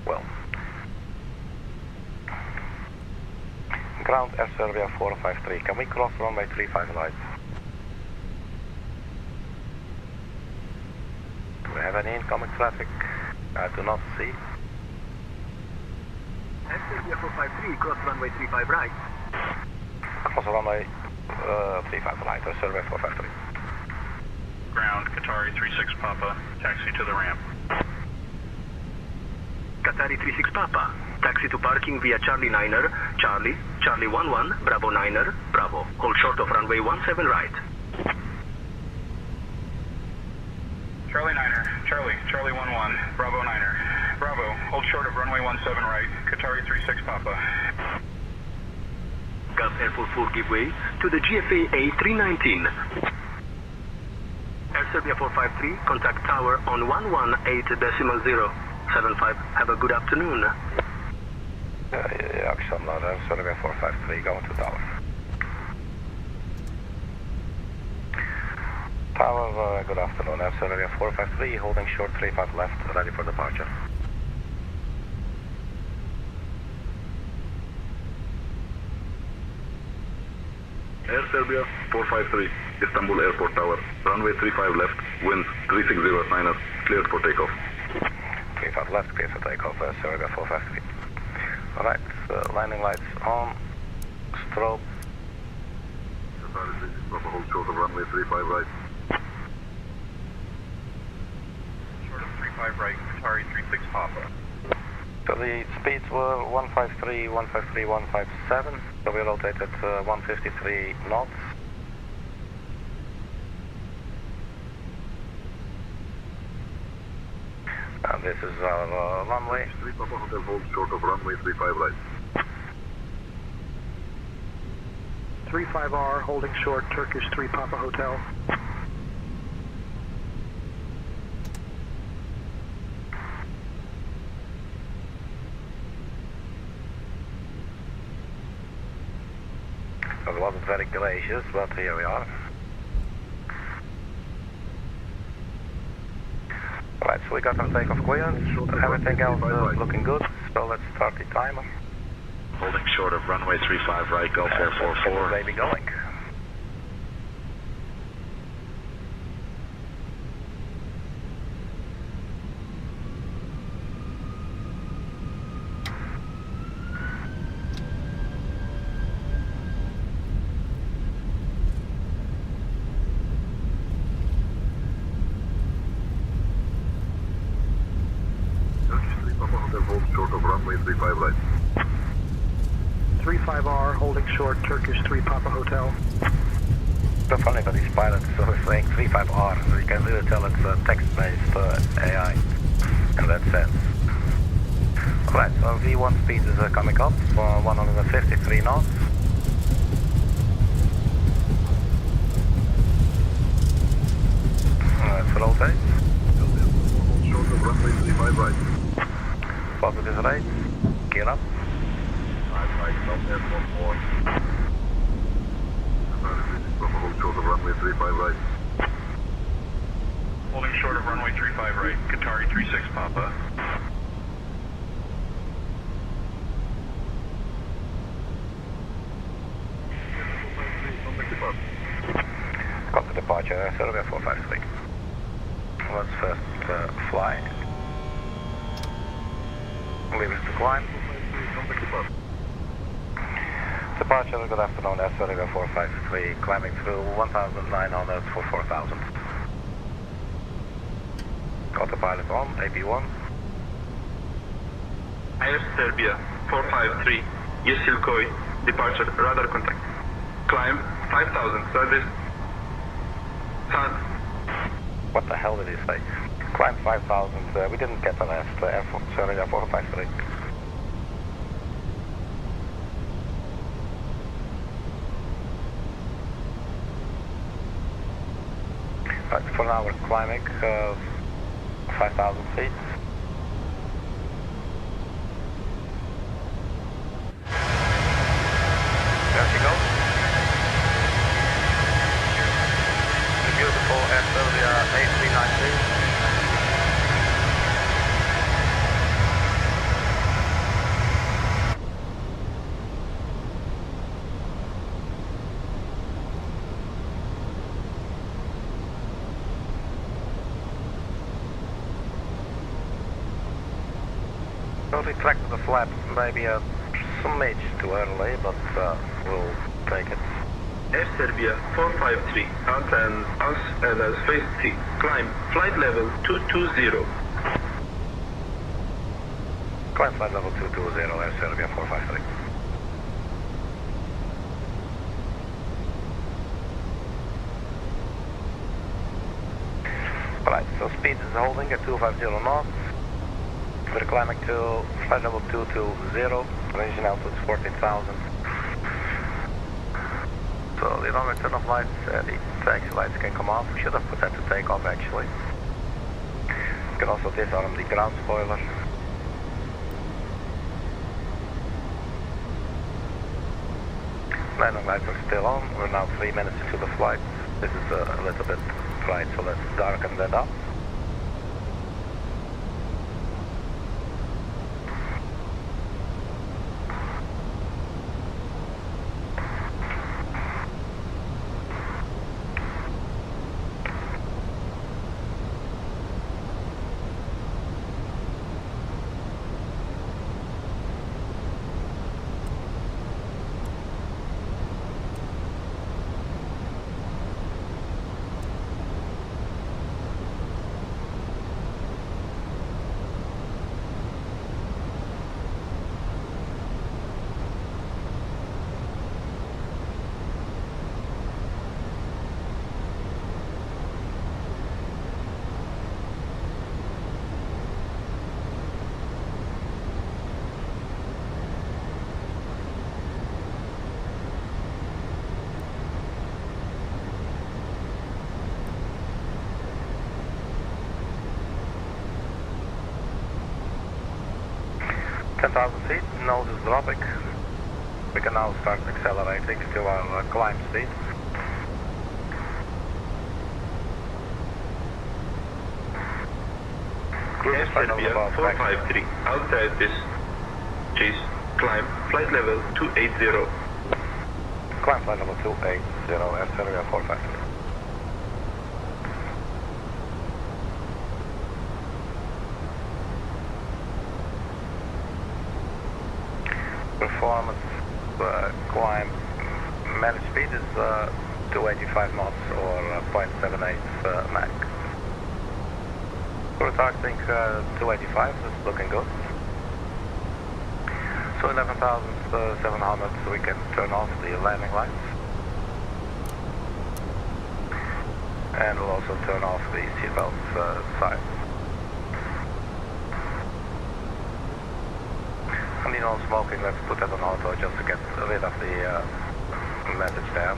Well. Ground Air Serbia 453. Can we cross runway 35 right? Do we have any incoming traffic? I do not see. Air Serbia 453, cross runway 35 right. Also runway 35 right, Serbia 453. Ground, Qatari 36 Papa, taxi to the ramp. Qatari 36 Papa, taxi to parking via Charlie 9er, Charlie, Charlie 11, Bravo 9er, Bravo. Hold short of runway 17 right. Charlie 9er, Charlie, Charlie 11, Bravo 9er. Bravo, hold short of runway 17 right, Qatari 36 Papa. Gas Airport 4 give way to the GFA A319. Air Serbia 453, contact tower on 118.075. Have a good afternoon. İyi akşamlar, Air Serbia 453, going to tower. Tower, good afternoon, Air Serbia 453, holding short 35 left, ready for departure. Air Serbia 453, Istanbul Airport Tower, runway 35 left, wind 360 sinus, cleared for takeoff. 35 left, cleared for takeoff, Serbia 453. Alright, landing lights on, strobe. Hold short of runway 35 right. Short of 35 right, Qatari 36 Papa. So the speeds were 153, 153, 157, so we rotated 153 knots. And this is our runway. 3 Papa Hotel, hold short of runway 35 right. 35R, holding short, Turkish 3 Papa Hotel. It wasn't very gracious, but here we are. Right, so we got our takeoff clearance. Everything else is looking good, so let's start the timer. Holding short of runway 35 right, Gulf Air 44. Where they be going? Turkish 3 Papa Hotel, hold short of runway 35 right. 35R, holding short, Turkish 3 Papa Hotel. So funny that these pilots are saying 35R, so you can really tell it's a text-based AI in that sense. Alright, so V1 speed is coming up for 153 knots. Let's rotate. Hold short of runway 35 right. Positive right, gear up. 5 right, Gulf Air 44. Hold short of runway 35 right. Holding short of runway 35 right, Qatari 36 Papa. Got the departure, Serbia 453. Let's first fly. Leave us to climb. Departure, good afternoon, Serbia 453, climbing through 1,900 for 4,000. Autopilot on, AP1. Air Serbia 453, Yeşilköy, departure, radar contact. Climb 5,000, service. What the hell did he say? Climb 5,000, we didn't get an Air Serbia 453. Right, for now we're climbing 5,000 feet. There she goes. The beautiful Air Serbia A319. So retracted the flap maybe a smidge too early, but we'll Take it. Air Serbia 453, us and as phase C. Climb, flight level 220. Climb flight level 220, Air Serbia 453. Alright, so speed is holding at 250 knots. We're climbing to flight level 220, range and altitude is 14,000. So the runway turn off lights, the taxi lights can come off. We should have put that to take off actually. You can also disarm the ground spoiler. Landing lights are still on. We're now 3 minutes into the flight. This is a little bit bright, so let's darken that up. Feet, nose is dropping. We can now start accelerating to our climb speed. Air Serbia 453, outside this chase, climb, flight level 280. Climb flight level 280, Air Serbia 453. Performance climb managed speed is 285 knots or 0.78 Mach. We're targeting 285, this is looking good. So 11,700, so we can turn off the landing lights. And we'll also turn off the seatbelt sign. And the non-smoking, let's put that on auto just to get rid of the message there.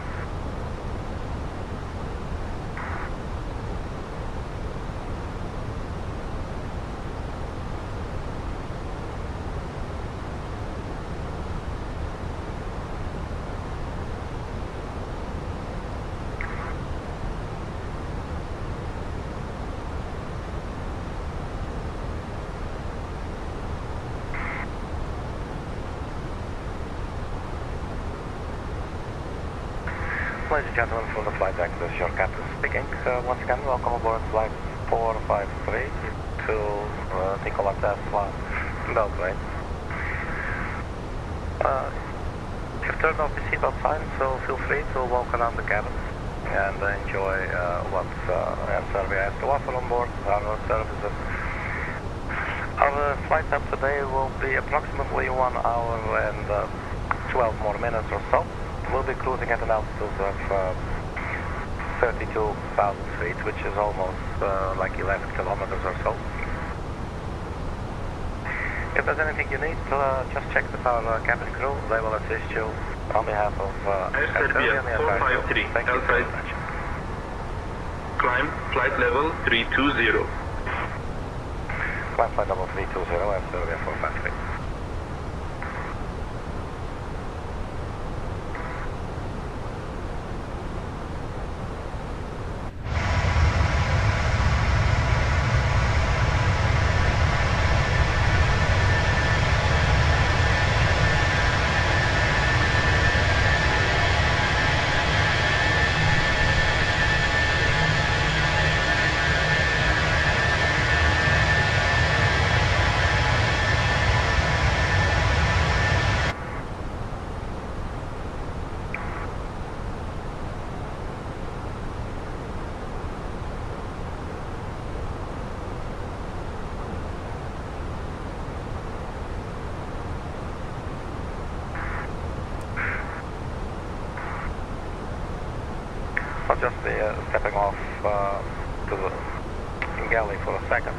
Ladies and gentlemen, from the flight deck, this is your captain speaking. Once again, welcome aboard flight 453 to Nikola Tesla, Belgrade. You've turned off the seatbelt sign, so feel free to walk around the cabin and enjoy what Air Serbia has to offer on board our services. Our flight time today will be approximately 1 hour and 12 more minutes or so. We'll be cruising at an altitude of 32,000 feet, which is almost like 11 kilometers or so. If there's anything you need, just check with our cabin crew. They will assist you on behalf of Air Serbia 453, outside. Climb, flight level 320. Climb flight level 320, Air Serbia 453. I'll just be stepping off to the galley for a second.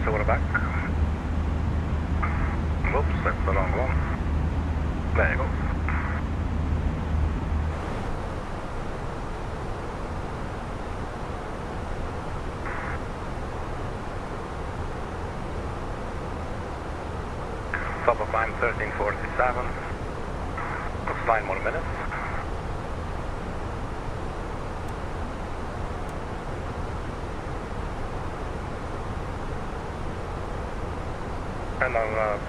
So we're back. Whoops, that's the wrong one. There you go. Top of line 1347. Looks 9 more minutes. And our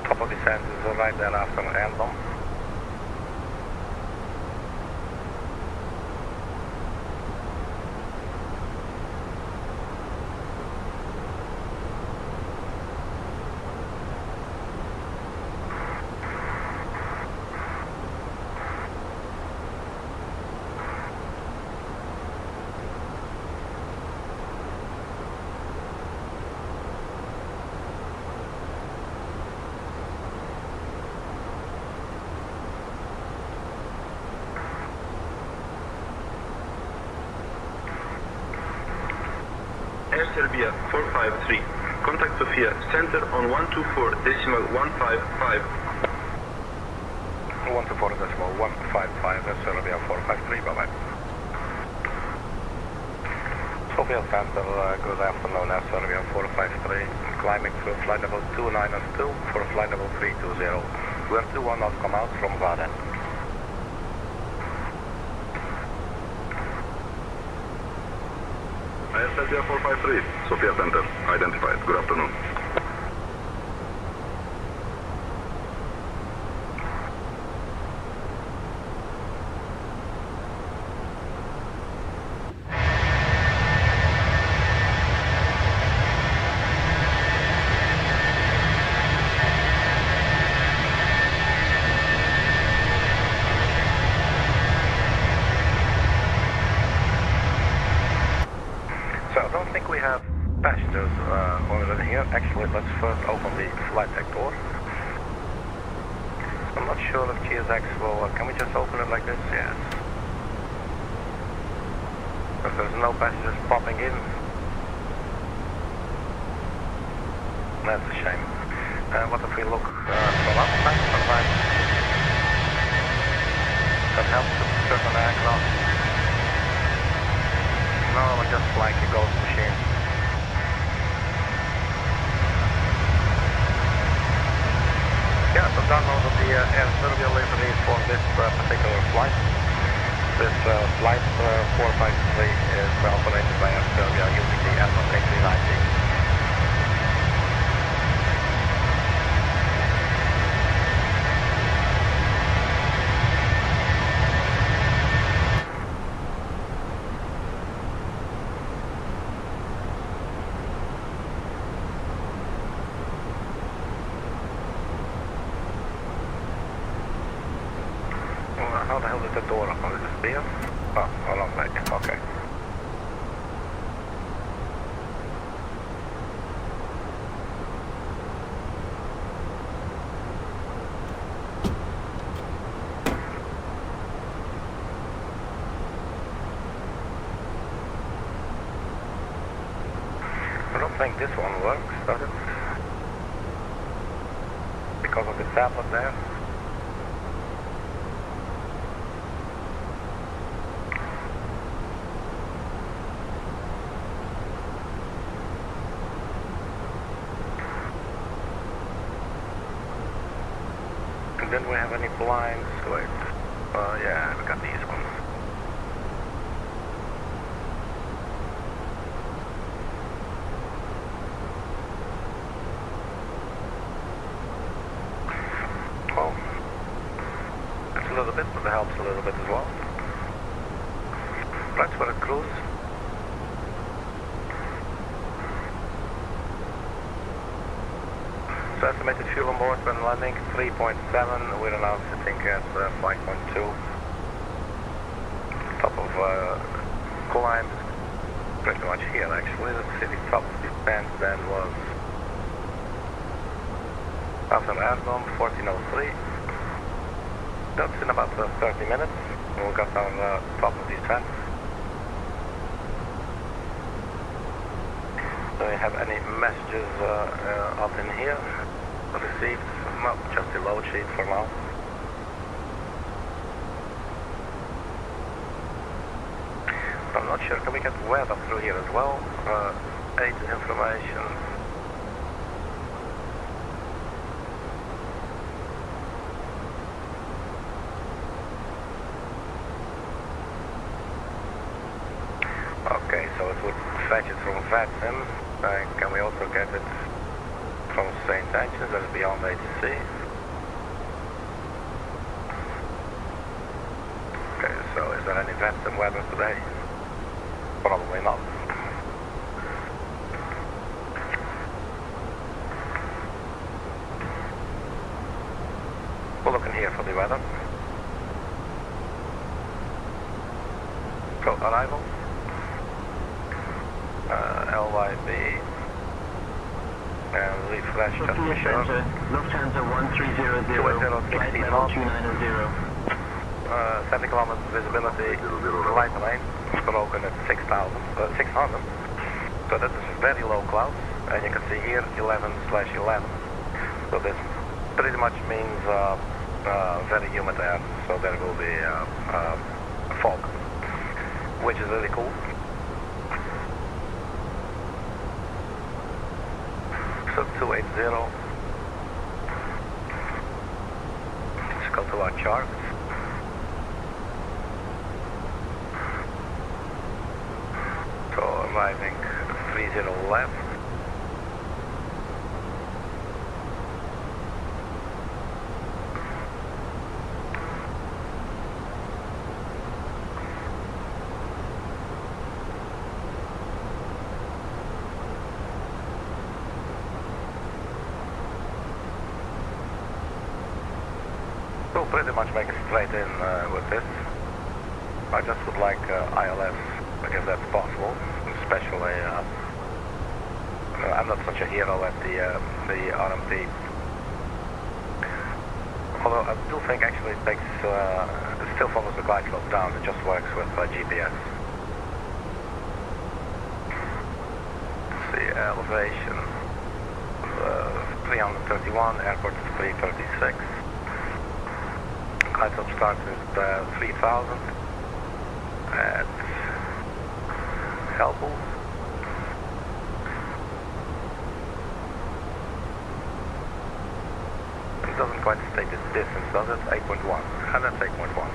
top of descent is right there after Anthem. Air Serbia 453. Contact Sofia Center on 124.155. 124.155, Air Serbia 453, bye-bye. Sofia Center, good afternoon, Air Serbia 453, climbing through flight level 292 for flight level 320. We're 21 knots come out from VADEN. Air Serbia 453, Sofia Center, identified. Good afternoon. Actually, let's first open the flight deck door. I'm not sure if GSX will... can we just open it like this? Yes. If there's no passengers popping in. That's a shame. What if we look from outside? Sometimes that helps with certain aircraft. No, just like a ghost machine. Yeah, so downloaded the Air Serbia livery for this particular flight. This flight 453 is operated by Air Serbia using the Airbus A319. How the hell did the door open? Is this here? Oh, along back. Okay. I don't think this one works, does it? Because of the tablet there. Didn't we have any blinds? Wait. Yeah, we got these ones. Well, that's a little bit, but it helps a little bit as well. Right for a cruise. So estimated fuel on board when landing 3.7. We're now sitting at 5.2. Top of climb, pretty much here actually. The city top descent then was after Erdom 1403. That's in about 30 minutes. We got our top of descent. Do we have any messages up in here? Received? No, just the load sheet for now. I'm not sure, can we get weather through here as well? 8 information. Okay, so it would fetch it from VADEN. Can we also get it from St. Angeles, that is beyond ATC? Okay, so is there any VADEN weather today? Probably not. We're looking here for the weather. So, arrival. LYBE. And refresh just to be sure. Lufthansa 1300, 280, 60 knots. 70 kilometers visibility, light lane, broken at 600. So that is very low clouds, and you can see here 11/11. So this pretty much means very humid air, so there will be fog, which is really cool. So 280. Let's go to our charts. So arriving 30 left. So pretty much make it straight in with this. I just would like ILS, if that's possible, especially I'm not such a hero at the RMT. Although I do think actually it takes, it still follows the glide slope down, it just works with GPS. Let's see, elevation 331, airport is 336. Glide slope starts at 3000 at Istanbul. It doesn't quite state the distance, does it? 8.1. And that's 8.1.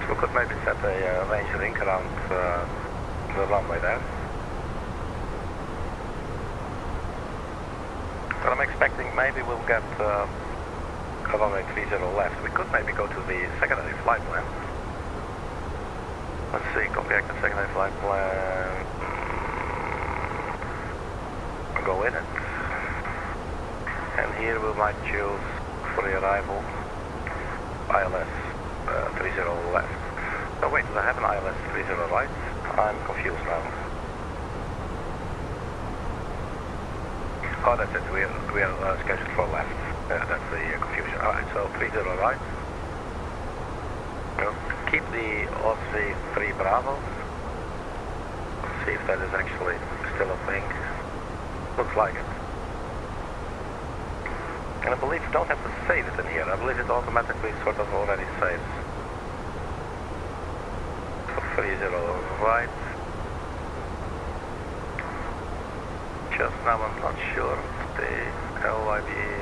So we could maybe set a range link around the runway there. But I'm expecting maybe we'll get runway 30 left. We could maybe go to the secondary flight plan. Let's see, compare the secondary flight plan. Go in it. And here we might choose for the arrival ILS 30 left. Oh wait, do I have an ILS 30 right? I'm confused now. Oh, that's it. We are scheduled for left. That's the confusion. Alright, so 30 right. We'll keep the OSVIX 3 Bravo. See if that is actually still a thing. Looks like it. And I believe you don't have to save it in here. I believe it automatically sort of already saves. So 30 right. Just now I'm not sure the LYBE.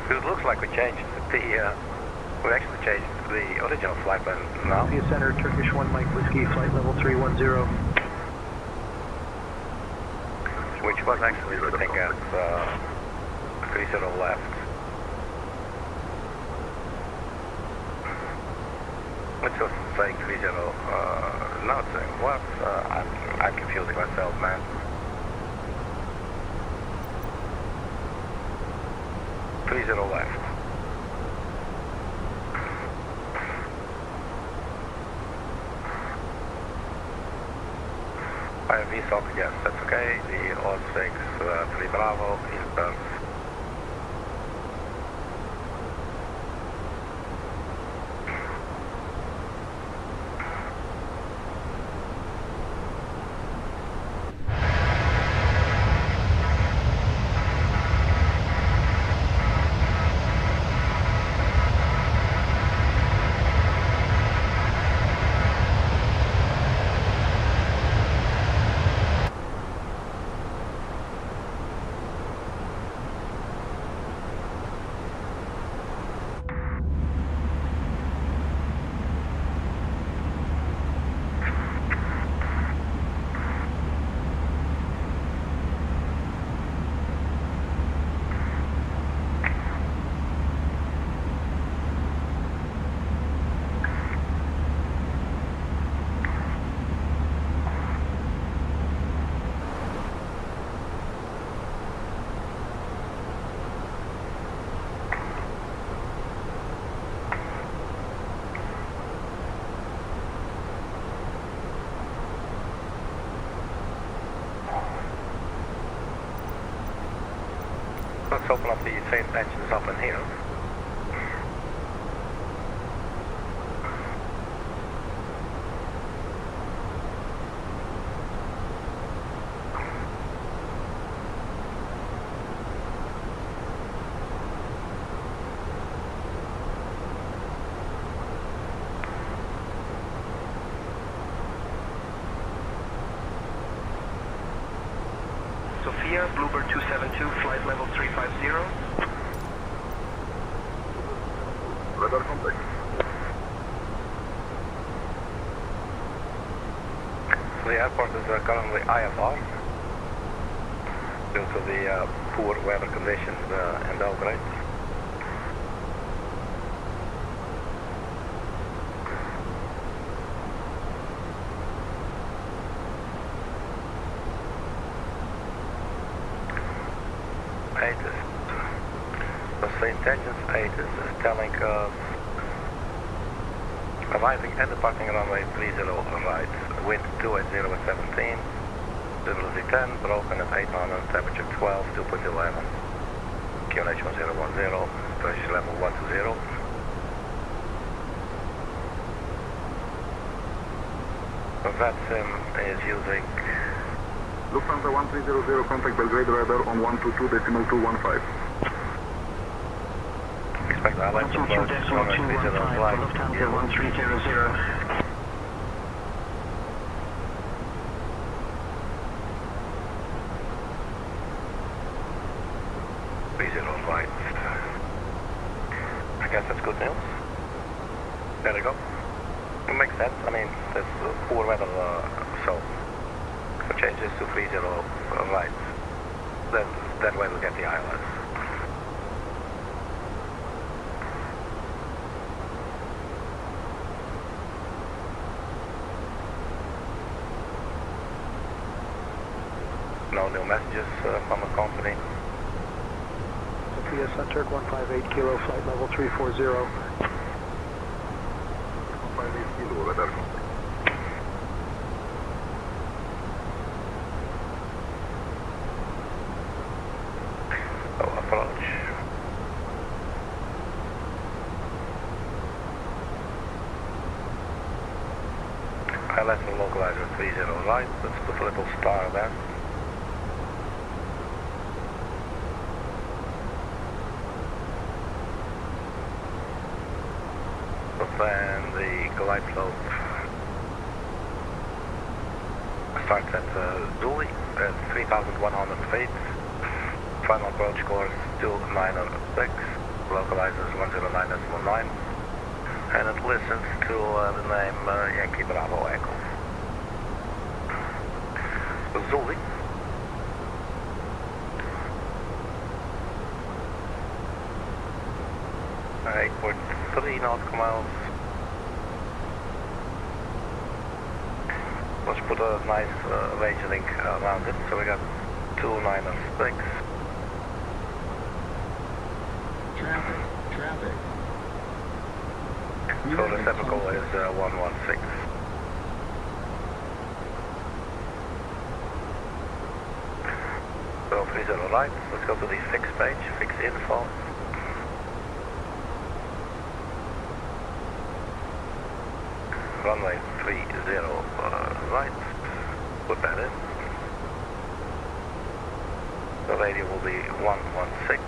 It looks like we changed we actually changed the original flight plan now. Alpha Center, Turkish 1 Mike Whiskey, flight level 310. Which was actually sitting at 30 left. Let's just say 30, now it's saying what? I'm confusing myself, man. Left. I have VSOC, yes, that's okay. The OSVIX 3 Bravo is done. Let's open up the change engines up in here. Sofia, Bluebird 272, flight level 350. Radar contact. So the airport is currently IFR due to the poor weather conditions in Belgrade. So intelligence 8 is telling us arriving at departing runway 30 right, wind 280 at 17, visibility 10, broken at 8 knots, temperature 12, 2.11, QNH 1010, pressure level 120. VADEN is using Lufthansa 1300, contact Belgrade radar on 122.215. Expect Airline to approach runway 30 right. Lufthansa 1300. 30 right. I guess that's good news. There we go. It makes sense. I mean, there's poor weather, so change this to 30 right. That way we'll get the ILS. No new messages from the company. Sophia Sunturk 158 kilo, flight level 340. 158 kilo, radar contact. Approach. ILS will localize at 30 right. Let's put a little star there. Then the glide slope starts at Zuli at 3,100 feet. Final approach course 296, localizes 109.19, and it listens to the name Yankee Bravo Echo. Zuli. Uh, 8.3 nautical miles. Let's put a nice range link around it. So we got 296. Traffic. So the reciprocal is 116. So 30 right. Let's go to the fix page, fix info. Runway 30 right, put that in. The radio will be 116.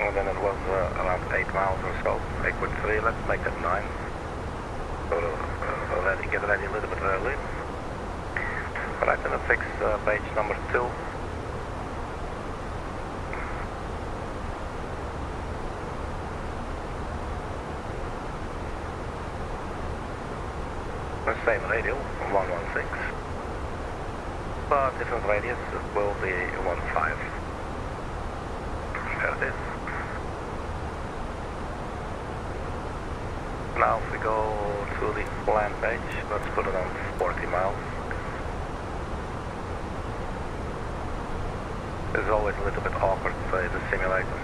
And then it was around 8 miles or so, 8.3, let's make that 9. So get ready a little bit early. Alright, then fix page number 2. The same radio, 116, but different radius will be 15. There it is. Now if we go to the plan page, let's put it on 40 miles. It's always a little bit awkward in the simulator.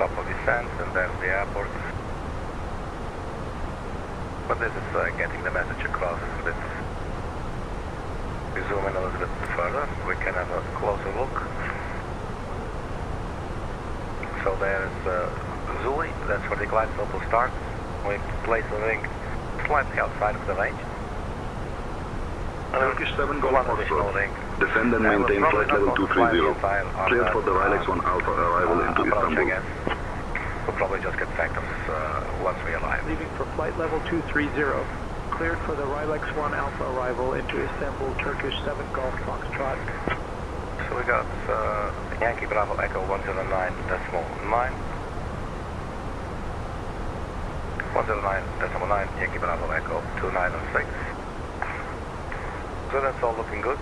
Top of descent, and there's the airport. But this is getting the message across a bit. We zoom in a little bit further, we can have a closer look. So there's Zuli, that's where the glide slope will start. We place the ring slightly outside of the range. Turkish 7 Golf Foxtrot. Descend and maintain flight level 230. Cleared for the Rylex 1 Alpha arrival into Istanbul. We'll probably just get factors once we arrive. Leaving for flight level 230. Cleared for the Rylex 1 Alpha arrival into Istanbul, Turkish 7 Golf Foxtrot. So we got Yankee Bravo Echo 109.9. 109.9, Yankee Bravo Echo 2906. So that's all looking good.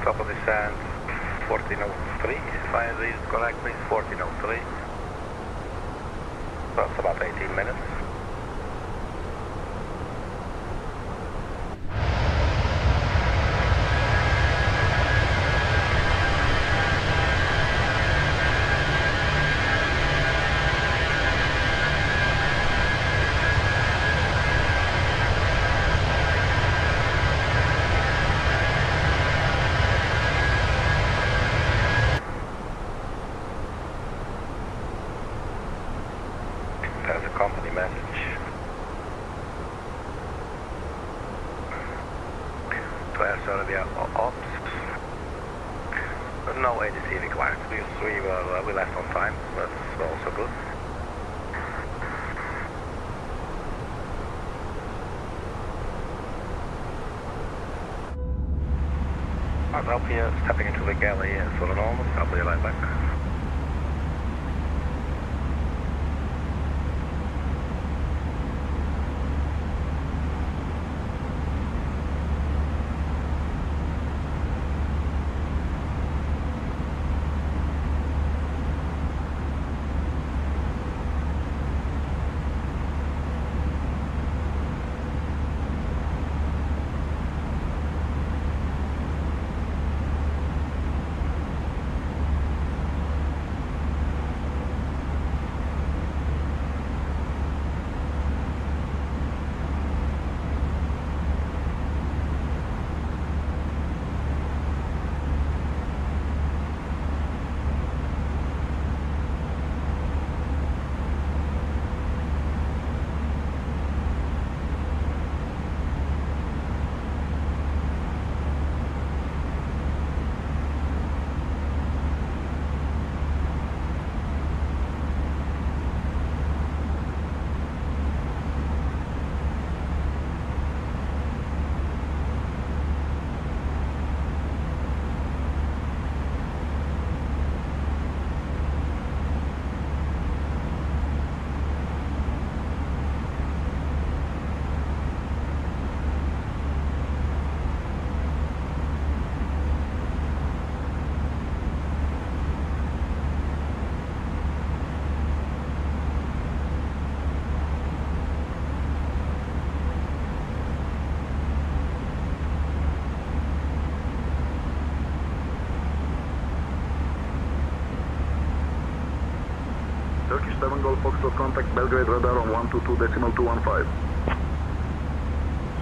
Top of descent 1403, if I read it correctly, 1403. That's about 18 minutes. There's a company message to Air Serbia Ops. No ADC required because we left on time. That's also good. I'll be stepping into the galley for the normal. I'll be right back. Turkish 7 Golf Foxtrot, contact Belgrade radar on 122.215.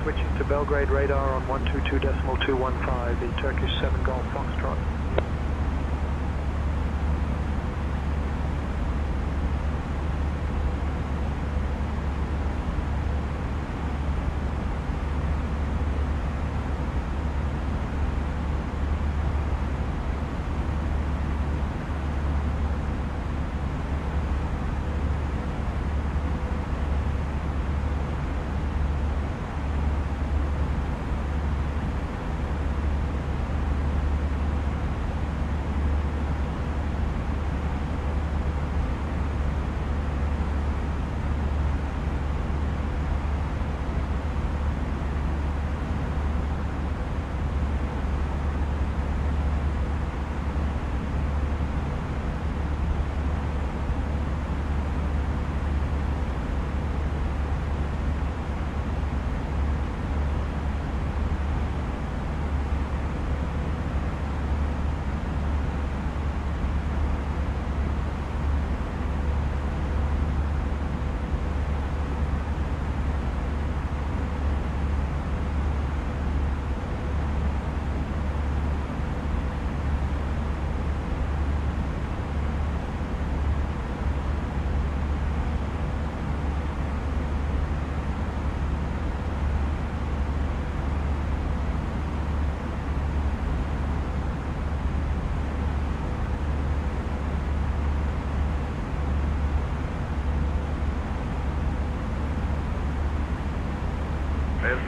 Switching to Belgrade radar on 122.215, the Turkish 7 Golf Foxtrot.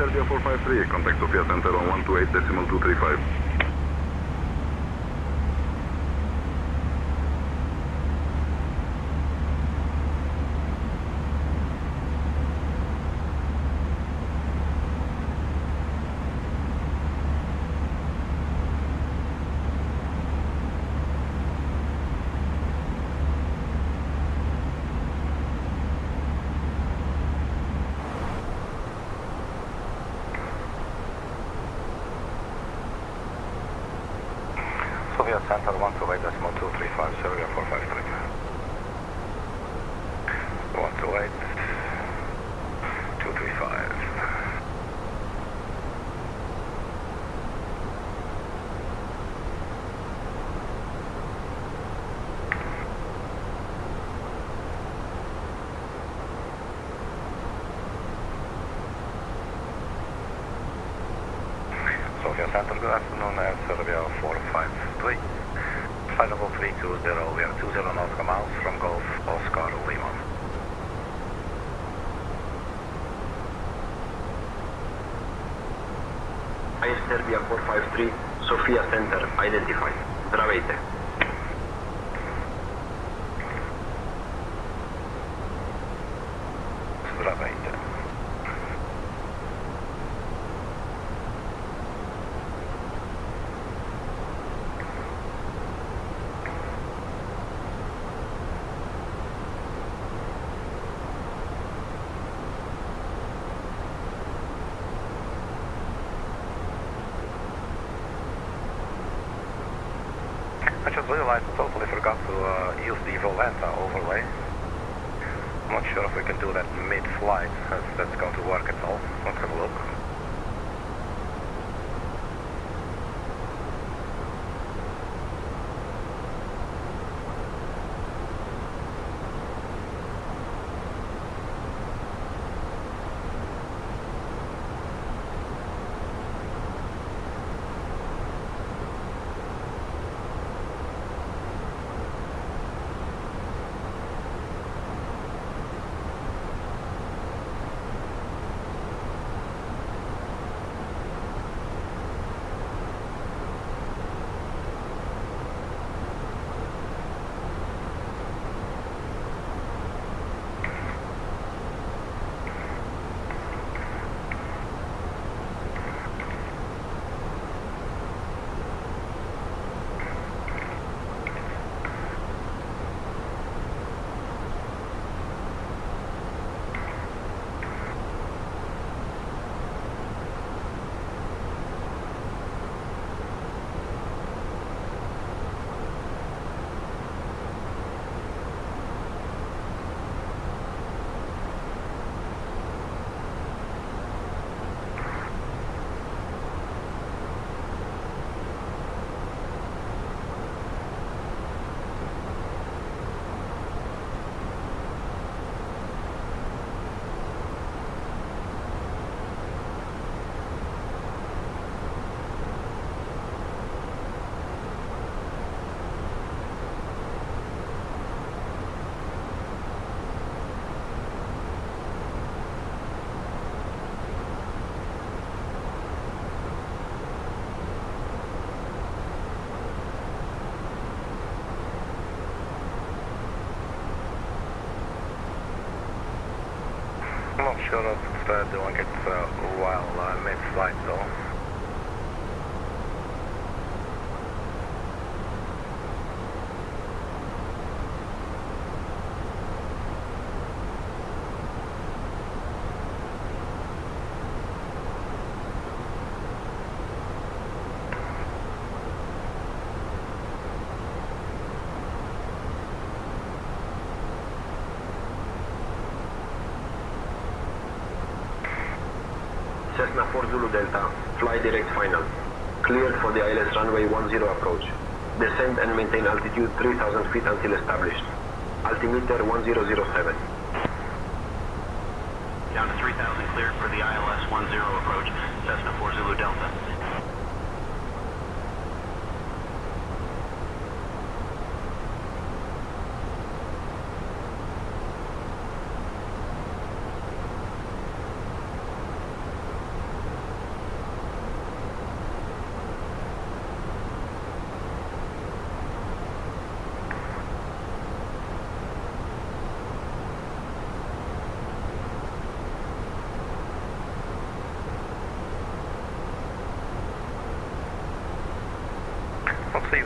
Serbia 453, contact Sofia Center on 128.235. Sofia Center 128.235, Serbia 453. 128.235. Sofia Center, good afternoon, Air Serbia 453. Flight level 320, we are 20 nautical miles from Golf Oscar Lima. Air Serbia 453, Sofia Center, identified. Zdravejte. Zdravejte. I just realized I totally forgot to use the Volanta overlay. I'm not sure if we can do that mid-flight, if that's going to work at all. Let's have a look. I'm not sure if it's doing it while mid-flight though. Cessna 40 Delta, fly direct final. Cleared for the ILS runway 10 approach. Descend and maintain altitude 3,000 feet until established. Altimeter 1007. Down to 3,000 cleared for the ILS 10 approach, Cessna 40 Delta.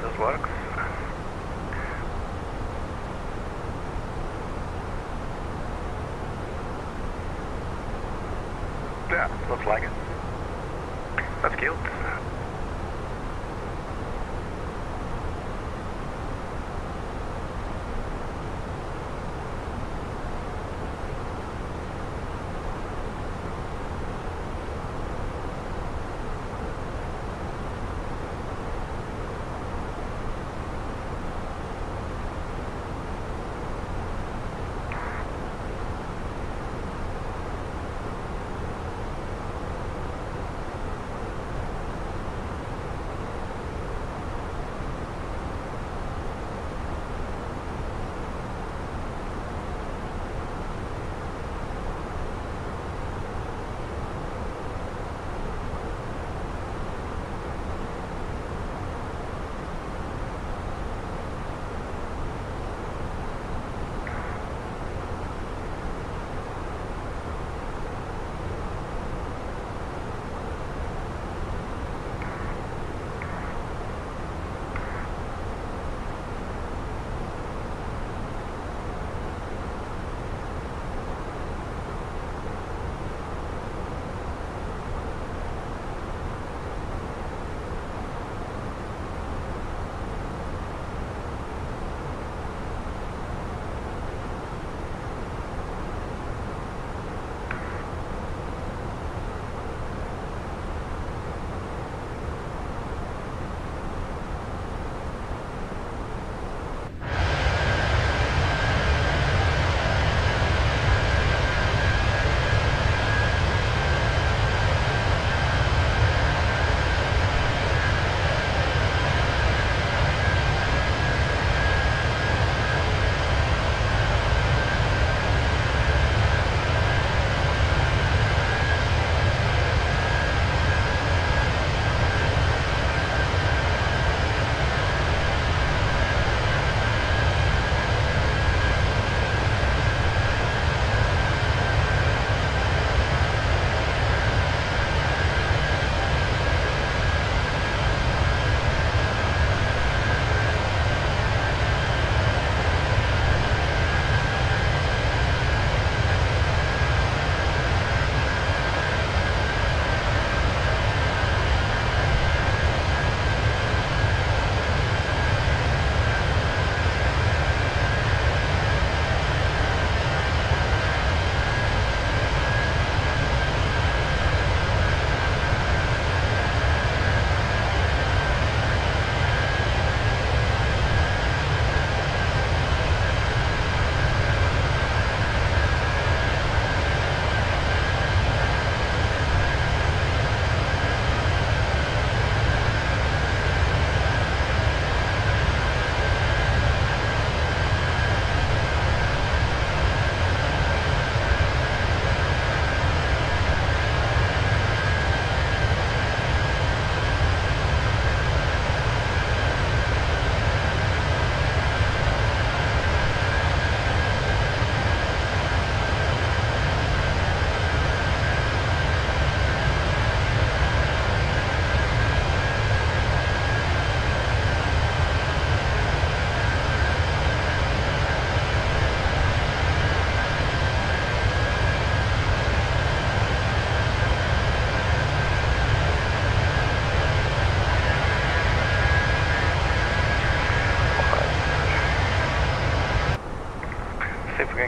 this works. Yeah, looks like it. That's cute.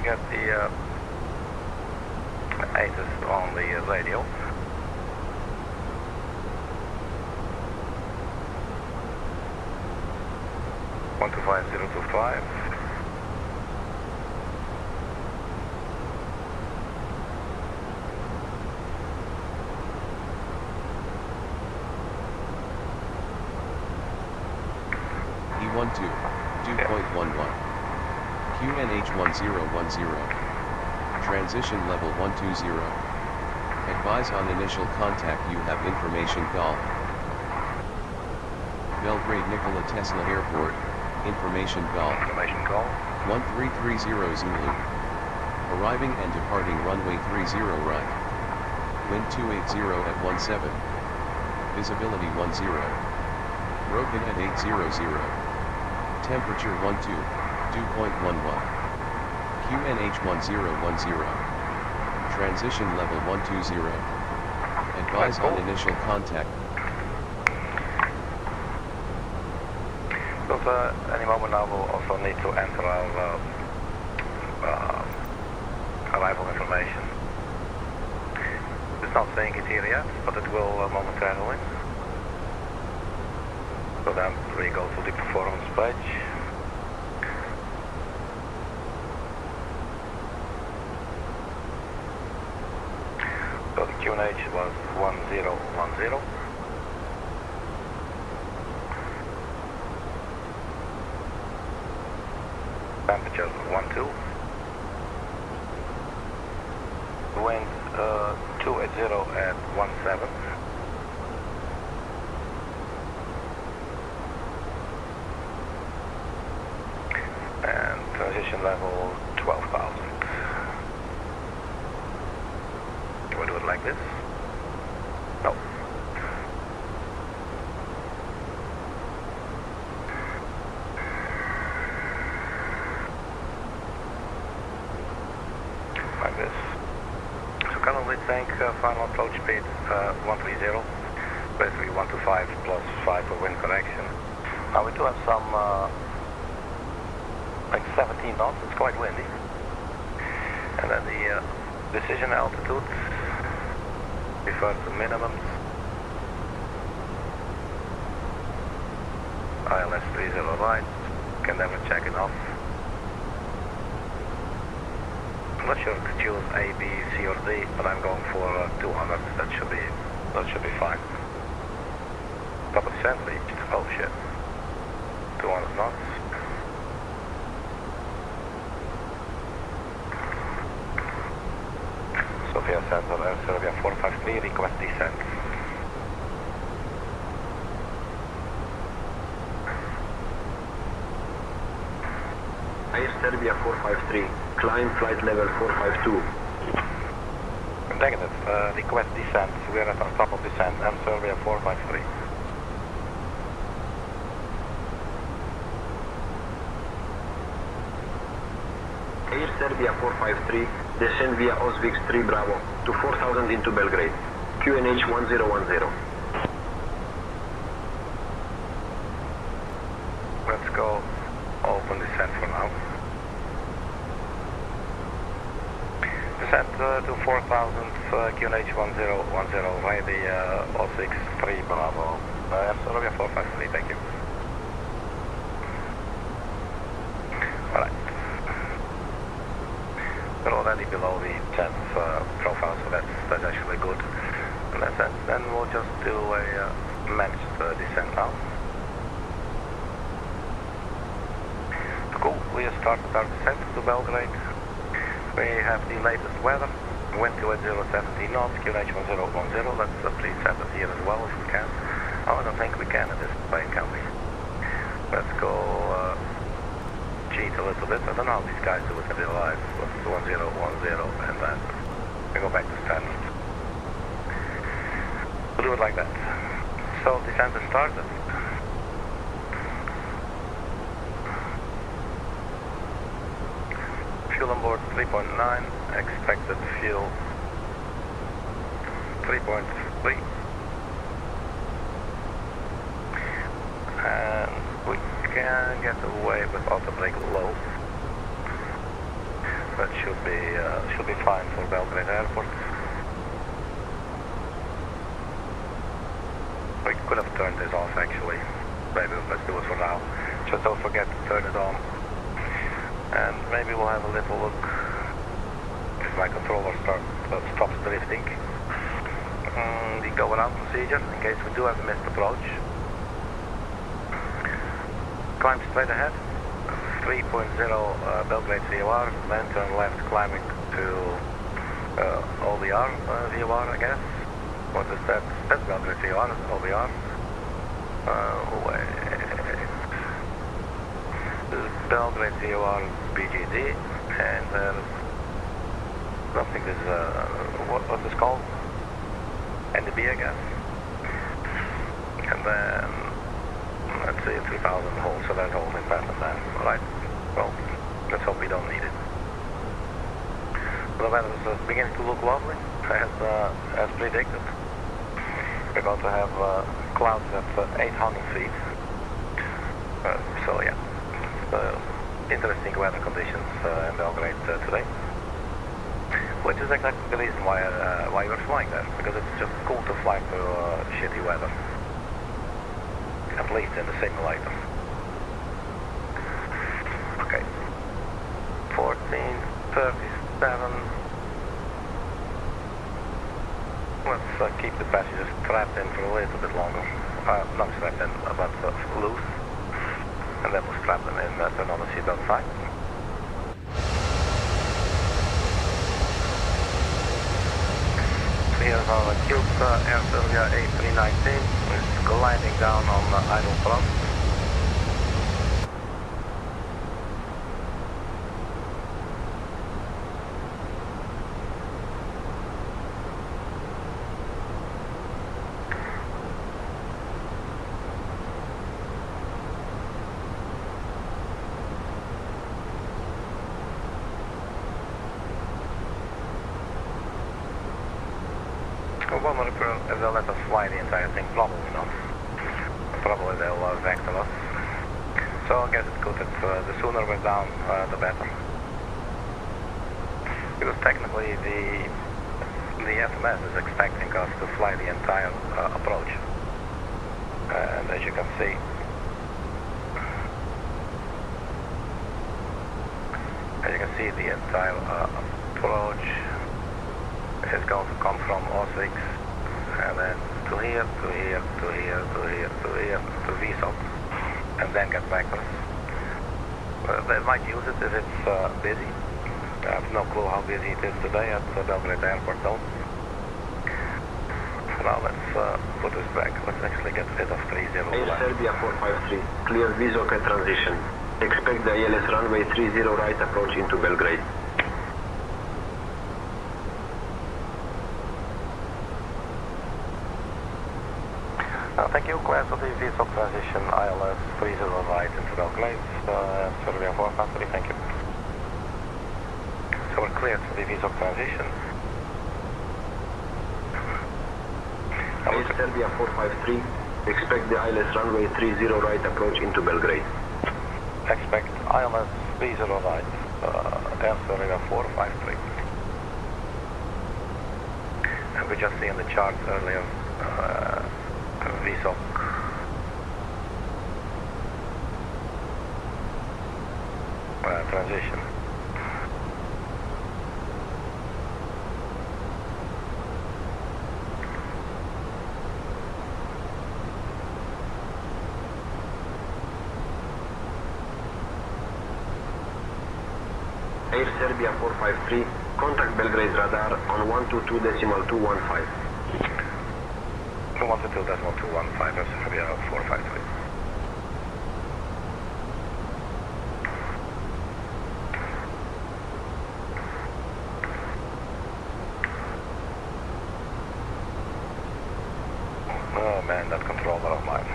get the ATIS on the radio. One two 5025. E12, 2.11. QNH1010. Transition level 120. Advise on initial contact you have information Golf. Belgrade Nikola Tesla Airport, information Golf. Information call. 1330 Zulu. Arriving and departing runway 30 right. Wind 280 at 17. Visibility 10. Broken at 800. Temperature 12, dew point 11. QNH 1010. Transition level 120. Advise on initial contact. So any moment now we'll also need to enter our arrival information. It's not saying it here yet, but it will momentarily. So then we go to the performance page. So the QNH was 1010. Temperature 12. Wind 280 at 17. And transition level 12,000. Can we do it like this? No. Like this. So currently saying final approach speed 130, basically 125 plus 5 for wind correction. Now we do have some like 17 knots, it's quite windy. And then the decision altitude refers to minimums. ILS 30 right, can never check it off. I'm not sure to choose A, B, C or D, but I'm going for 200, that should be fine. Top of descent reach, oh shit. 200 knots. Sofia Center, Air Serbia 453, request descent. Air Serbia 453, climb flight level 452. Negative, request descent, we are at our top of descent, Air Serbia 453. Air Serbia 453, descend via OSVIX 3 Bravo to 4000 into Belgrade. QNH 1010. Let's go open descent for now. Descent to 4000, QNH 1010, via the OSVIX 3 Bravo. Air Serbia 453, thank you. Alright. We're already below the 10th profile, so that's actually good. In that sense, then we'll just do a managed descent now. Cool, we have started our descent to Belgrade. We have the latest weather, wind to 8070 knots, QNH 1010. Let's please set it here as well if we can. Oh, I don't think we can at this plane, can we? Let's go cheat a little bit. I don't know how these guys do it in real life. What's 1010 and then we go back to standard. We'll do it like that. So descent is started. Fuel on board 3.9, expected fuel 3.3. And we can get away with auto brake low. That should be fine for Belgrade Airport. We could have turned this off actually. Maybe let's do it for now. Just don't forget to turn it on. And maybe we'll have a little look if my controller stops drifting. The go around procedure in case we do have a missed approach. Climb straight ahead, 3.0 Belgrade VOR, then turn left climbing to OVR VOR, I guess. What is that? That's Belgrade VOR, OVR. Wait. This is Belgrade VOR BGD, and I don't think this is, what's this called? NDB, I guess. And then see 3,000 holes, so there's holes in pattern there. Alright, well, let's hope we don't need it. The weather is beginning to look lovely, as predicted. We're going to have clouds at 800 feet. So yeah, interesting weather conditions in Belgrade today. Which is exactly the reason why we're flying there, because it's just cool to fly through shitty weather. At least in the simulator. Okay. 1437. Let's keep the passengers trapped in for a little bit longer. Not strapped in, but loose. And then we'll strap them in, turn on the seatbelt sign. Here's our cube Air Serbia A319. It's gliding down on idle thrust. If they'll let us fly the entire thing, probably not. Probably they'll vector us. So I guess it's good that the sooner we're down, the better. Because technically the FMS is expecting us to fly the entire approach. And as you can see, the entire approach is going to come from OSVIX and then to here, to here, to here, to here, to here, to VSOP, and then get back to us. They might use it if it's busy. I have no clue how busy it is today at Belgrade Airport though. So now let's put this back. Let's actually get rid of 30 Air left. Serbia 453, clear VSOP transition. Expect the ILS runway 30 right approach into Belgrade. Thank you, clear for the VSOP transition, ILS 30 right into Belgrade, Serbia 453, thank you. So we're cleared for the VSOP transition. Air Serbia 453, expect the ILS runway 30 right approach into Belgrade. Expect ILS 30 right, Air Serbia 453. And we just see in the chart earlier, VSOC transition. Air Serbia 453, contact Belgrade radar on 122.215. 122.215, Air Serbia 453. Oh man, that controller of mine.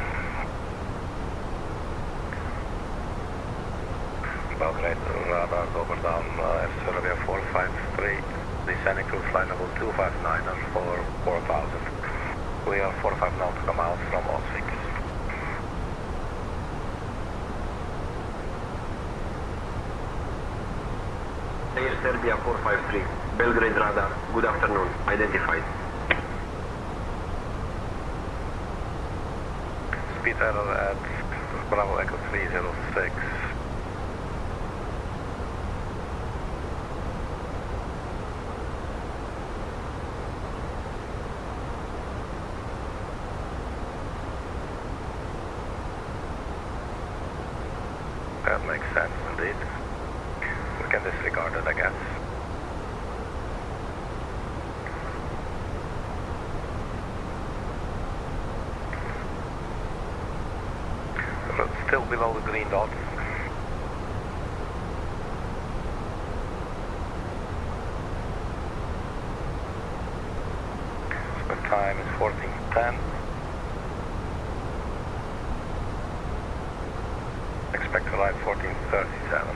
Belgrade radar over down Air Serbia 453, descending to flight level 259 for 4000. We are 45 nautical miles from OSVIX. Air Serbia 453, Belgrade radar, good afternoon, identified. Speed error at Bravo Echo 306. That makes sense, indeed. We can disregard it, I guess. But still below the green dot. So the time is 14:10. expect to arrive 1437.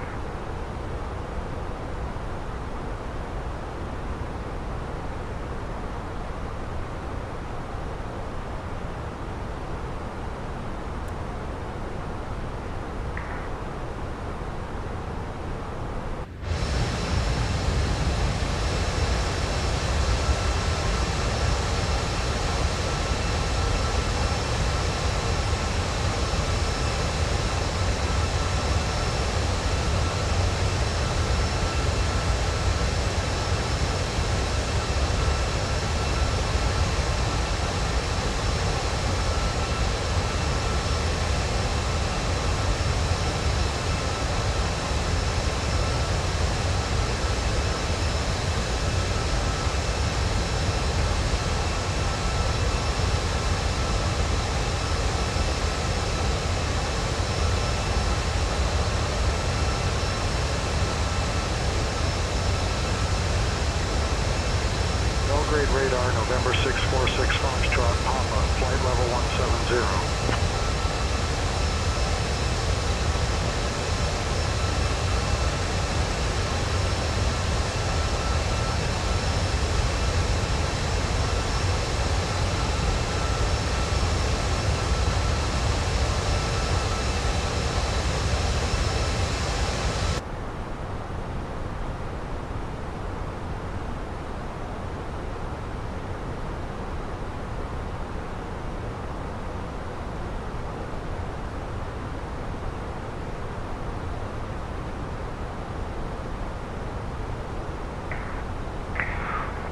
Belgrade radar, November 646 Foxtrot, Papa, flight level 170.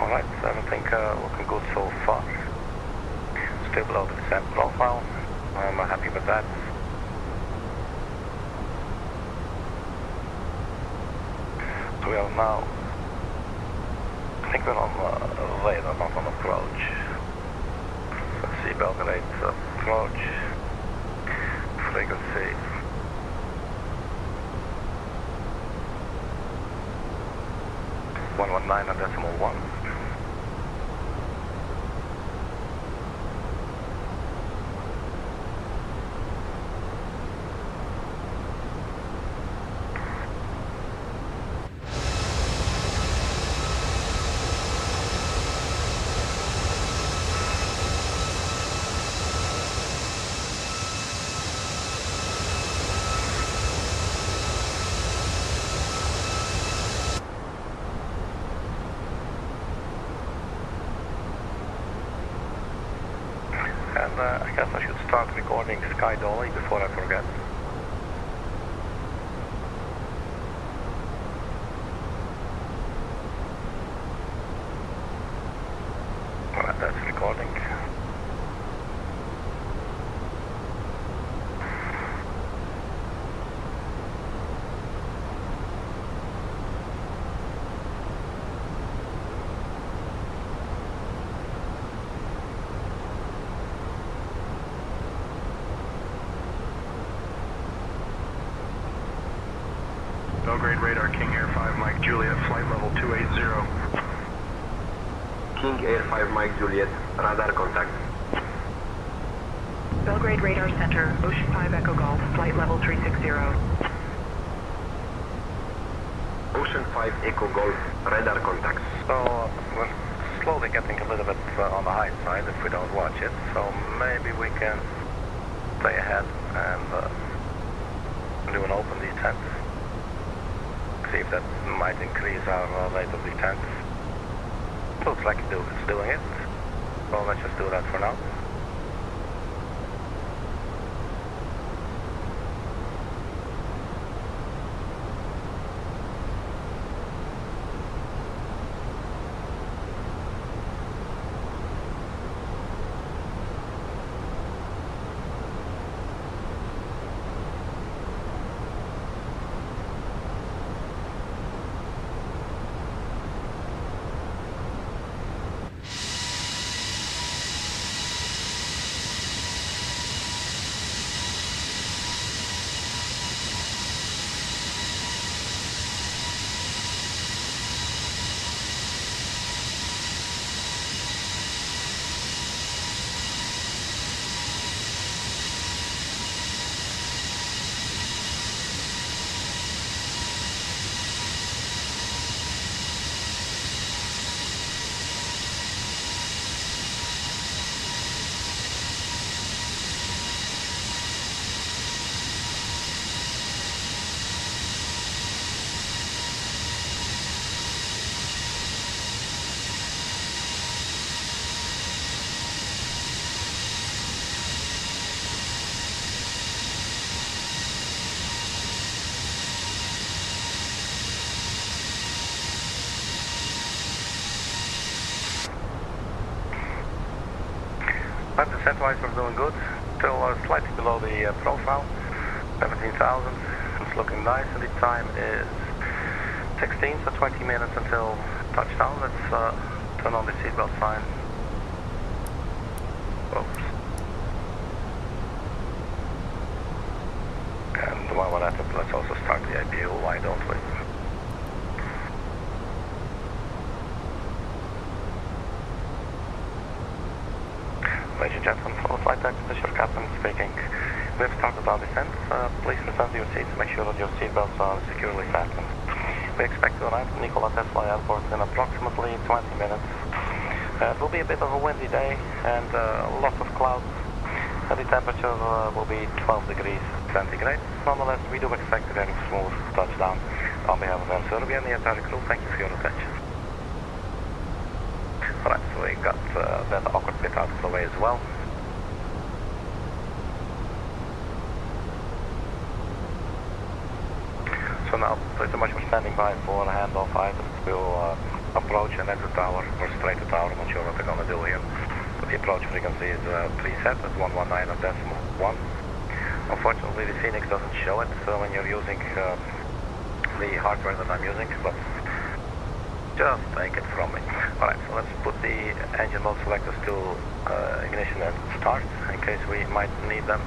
Alright, everything looking good so far. Still below the descent profile. I'm happy with that. So we are now, I think we're on radar, not on approach. Let's see, Belgrade approach, frequency. .1. And I guess I should start recording Sky Dolly before I forget. Alright, that's recording. Belgrade radar, King Air 5 Mike Juliet, flight level 280. King Air 5 Mike Juliet, radar contact. Belgrade radar center, Ocean 5 Echo Golf, flight level 360. Ocean 5 Echo Golf, radar contact. So we're slowly getting a little bit on the high side if we don't watch it. So maybe we can stay ahead and do an open descent. See if that might increase our rate of descent. Looks like it's doing it. So let's just do that for now. But descent-wise we're doing good. Still slightly below the profile, 17,000. It's looking nice, and the time is 16, so 20 minutes until touchdown. Let's turn on the seatbelt sign. Oops. And while we're at it, let's also start the IBU, why don't we? Ladies and gentlemen, follow flight deck, this is your captain speaking. We have started our descent. Please return to your seats, make sure that your seatbelts are securely fastened. We expect to arrive at Nikola Tesla Airport in approximately 20 minutes. It will be a bit of a windy day and lots of clouds. The temperature will be 12 degrees centigrade. Nonetheless, we do expect a very smooth touchdown. On behalf of Air Serbia and the entire crew, thank you for your attention. Alright, so we got that awkward bit out of the way as well. So now, pretty much we're standing by for handoff. Either we'll approach and exit tower or straight to tower. I'm not sure what they're going to do here. But the approach frequency is preset at 119.1. Unfortunately, the Phoenix doesn't show it when you're using the hardware that I'm using, but just take it from me. Alright, so let's put the engine mode selectors to ignition and start in case we might need them.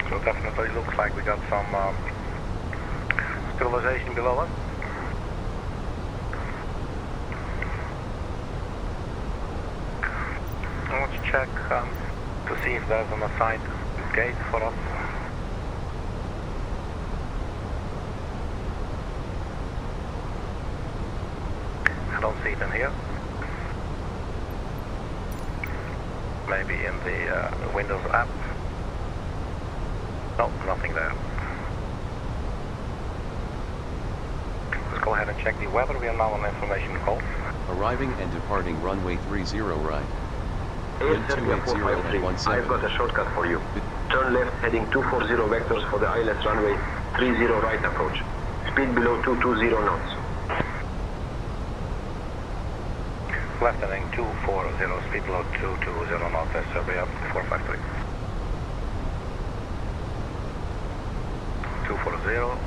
So definitely looks like we got some stabilization below us. Let's check to see if there's an assigned gate for us. I don't see it in here. Maybe in the Windows app. No, nothing there. Let's go ahead and check the weather. We are now on information call. Arriving and departing runway 30 right. Air Wind Serbia 280 at 17. I've got a shortcut for you. Turn left heading 240 vectors for the ILS runway 30 right approach. Speed below 220 knots. Left heading 240, speed below 220 knots, Air Serbia 453. 240.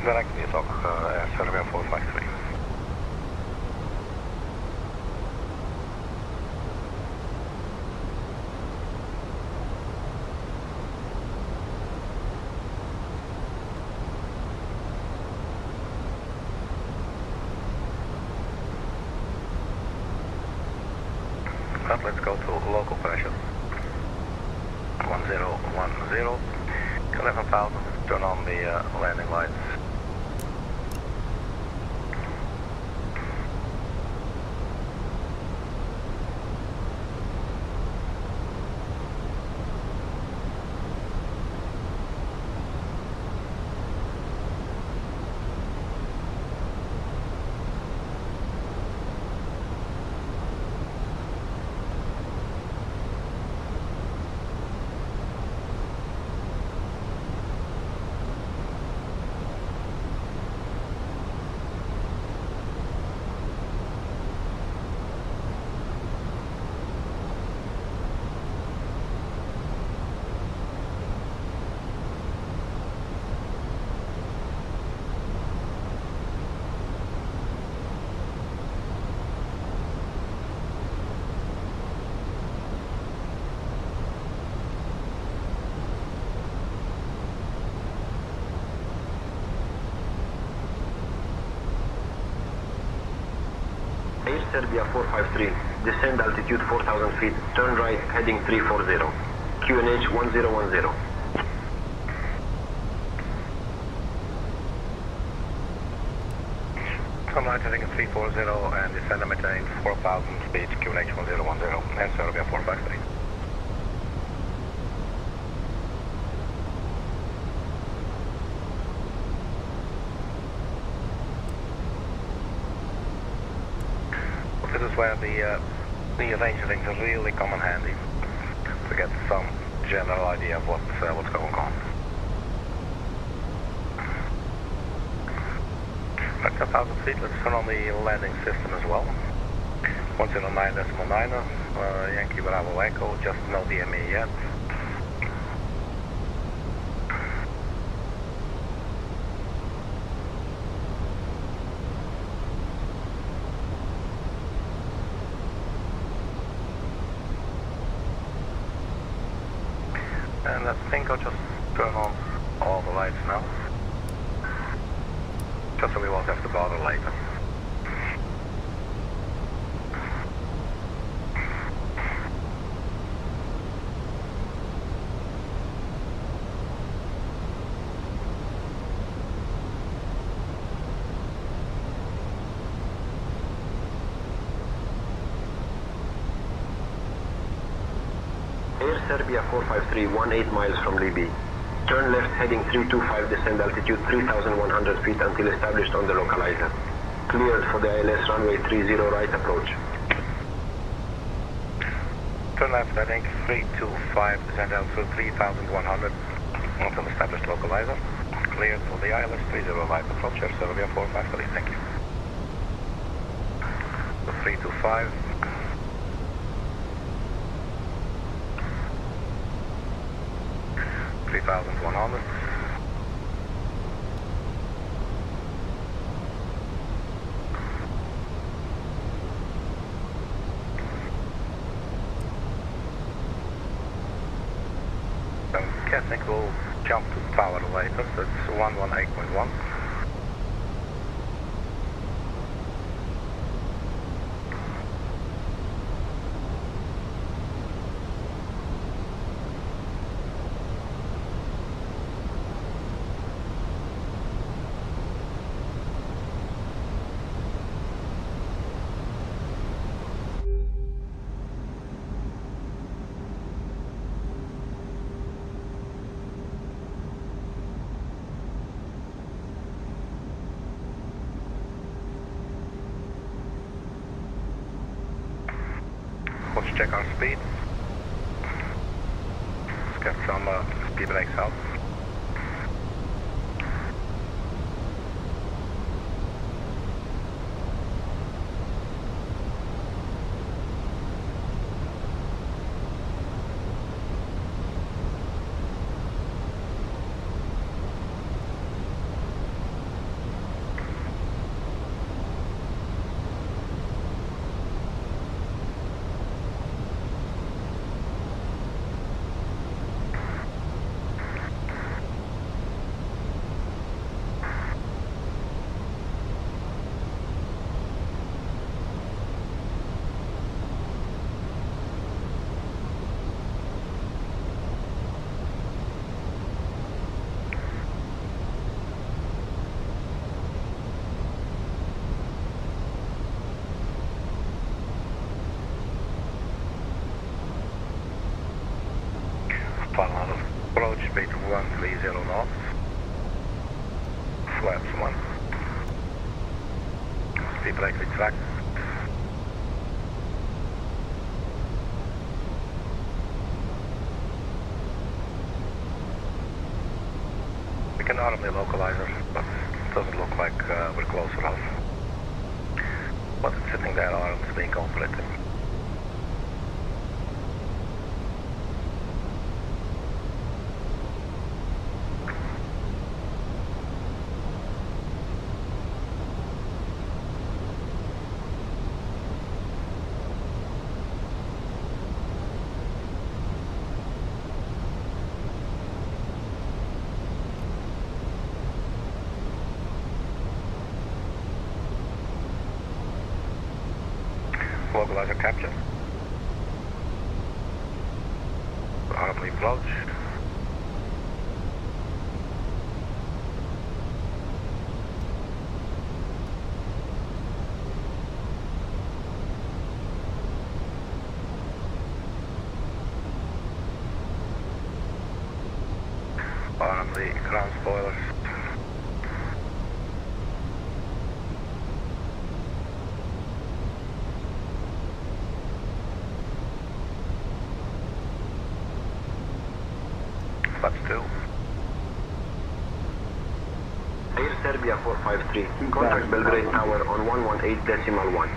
Directly talk Air Serbia 453. But let's go to local pressure. 1010, 11,000, turn on the landing lights. Serbia 453, descend altitude 4,000 feet, turn right heading 340, QNH 1010. Turn right heading 340 and descend and maintain 4,000 feet, QNH 1010, Air Serbia 453. This is where the arranging really come in handy to get some general idea of what's going on. At 10,000 feet, let's turn on the landing system as well. 109.9, Yankee Bravo Echo, just no DME yet. And I think I'll just turn on all the lights now, just so we won't have to bother later. Air Serbia 453, 18 miles from LYBE. Turn left heading 325, descend altitude 3,100 feet until established on the localizer. Cleared for the ILS runway 30 right approach. Turn left heading 325, descend altitude 3,100 until established localizer. Cleared for the ILS 30 right approach, Air Serbia 453, thank you. So 325. 3,100. I'm guessing we'll jump to tower later, so it's 118.1. Let's check our speed. Let's get some speed brakes out. Final approach, speed 130 knots, flaps 1, speed brake retract, we can arm the localizer, but it doesn't look like we're close enough, but it's sitting there armed, being operated. Localizer capture. Armly approach. Arm the ground spoilers. Flaps 2. Air Serbia 453, contact Belgrade Tower on 118.1.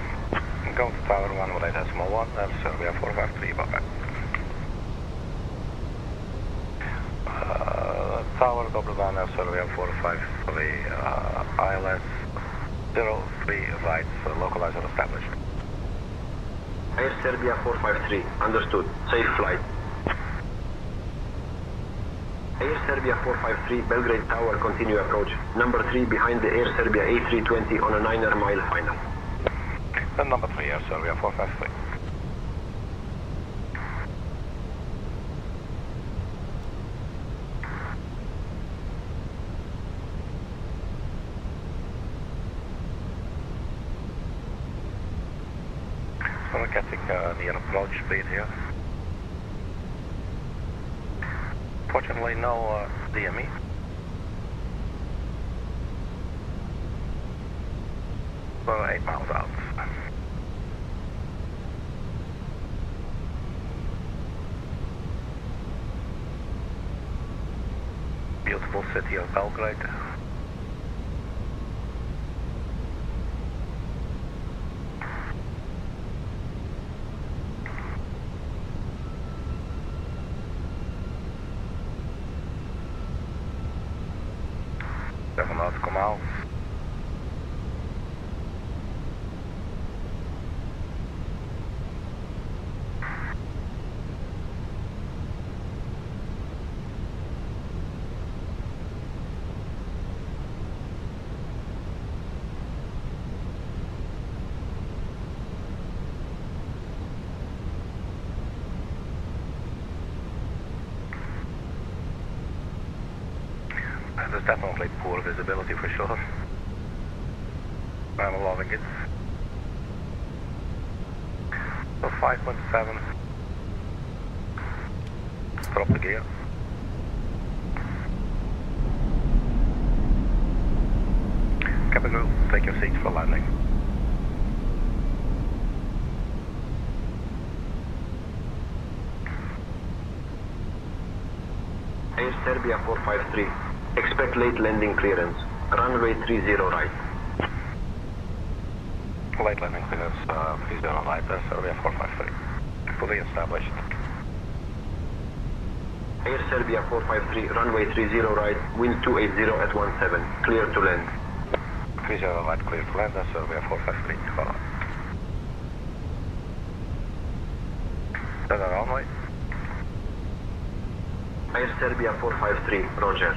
Go to Tower 118.1, Air Serbia 453, bye-bye. Tower double down Air Serbia 453, ILS 03 right, localizer established. Air Serbia 453, understood. Safe flight. Air Serbia 453, Belgrade Tower, continue approach. Number 3 behind the Air Serbia A320 on a 9er mile final. And number 3, Air Serbia 453. So we're getting near approach speed here. Fortunately, no DME. We're 8 miles out. Beautiful city of Belgrade. Seven nautical miles. There's definitely poor visibility for sure. I'm loving it. So 5.7. Drop the gear. Cabin crew, take your seats for landing. Air Serbia 453. Expect late landing clearance. Runway 30 right. Late landing clearance, 30 right, Serbia 453. Fully established. Air Serbia 453, runway 30 right, wind 280 at 17. Clear to land. 30 right, clear to land, Serbia 453. Follow. Set our runway. Air Serbia 453, roger.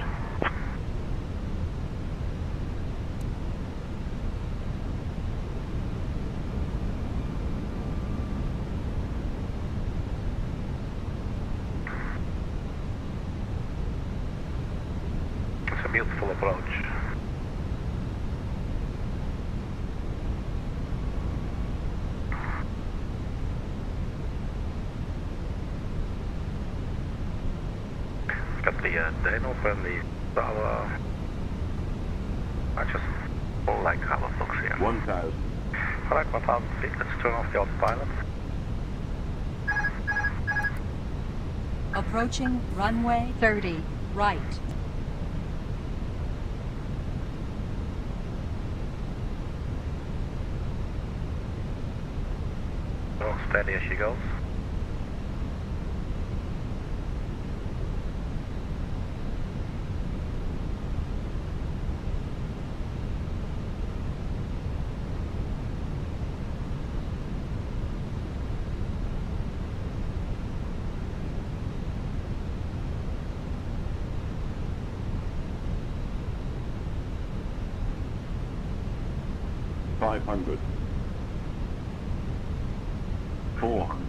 Beautiful approach. Got the Dane open, the tower. I just like how it looks here. 1,000. Alright, 1,000 feet. Let's turn off the autopilot. Approaching runway 30, right. Steady as she goes. 400.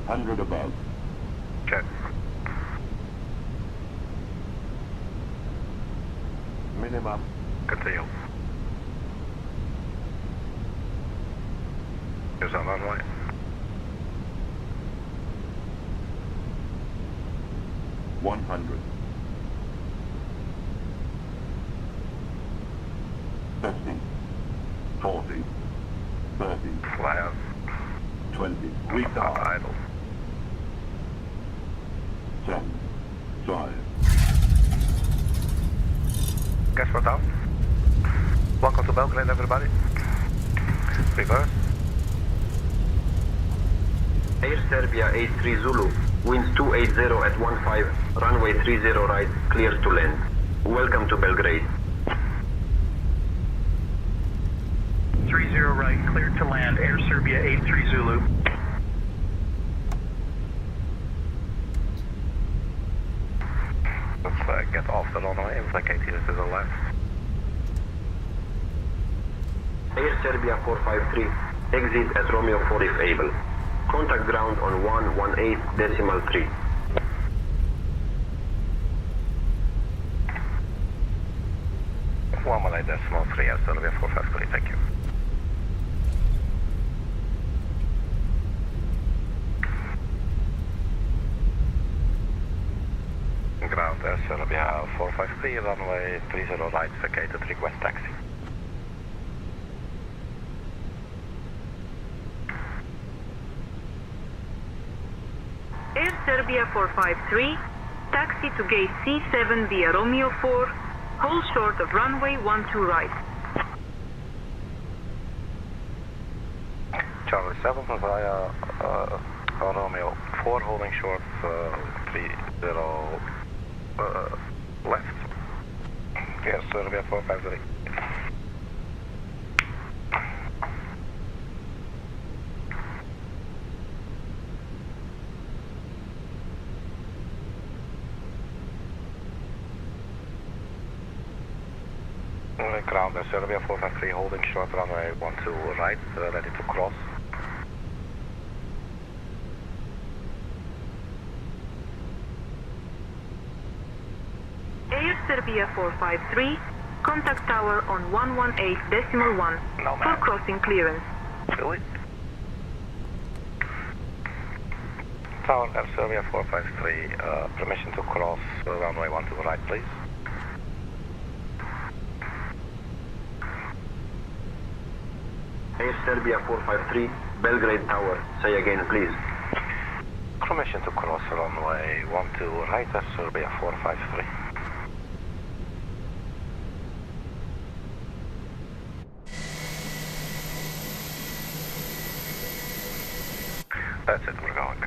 Hundred above. Check. Minimum. Continue. Here's our runway. $100. 50. 40. 30. Flat. 20. Restart. Idle. 10. 5. Guess we're down. Welcome to Belgrade, everybody. Reverse. Air Serbia 83 Zulu, winds 280 at 15, runway 30 right, clear to land. Welcome to Belgrade. 30 right, cleared to land. Air Serbia 83 Zulu. Let's get off the runway and vacate here to the left. Air Serbia 453, exit at Romeo 4 if able. Contact ground on 118.3. 118.3, Air Serbia 453, thank you. Ground Air Serbia 453, runway 30 right, vacated, request taxi. Air Serbia 453, taxi to gate C7 via Romeo 4, hold short of runway 12 right. Charlie 7 via Romeo 4, holding short 30 left. Yes, Serbia 453. Ground Serbia 453, holding short runway 12 right, ready to cross. Air Serbia 453, contact tower on 118.1 for crossing clearance. Really? Tower Air Serbia 453, permission to cross runway 12 right, please. Air Serbia 453, Belgrade Tower. Say again, please. Permission to cross runway 12 right, Air Serbia 453. That's it, we're going.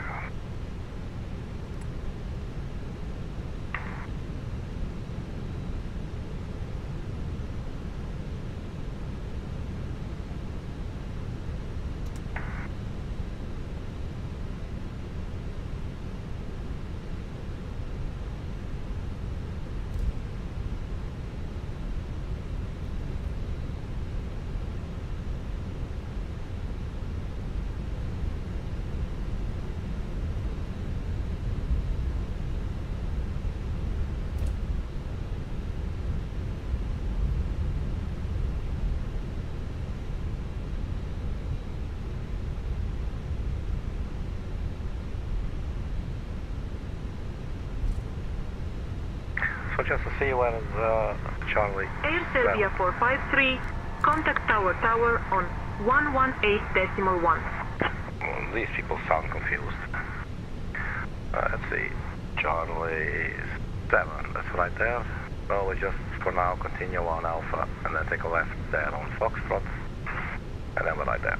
So just to see where is Charlie. Air Serbia 453, contact tower on 118.1. These people sound confused. Let's see. Charlie 7, that's right there. So we just, for now, continue on Alpha and then take a left there on Foxtrot. And then we're right there.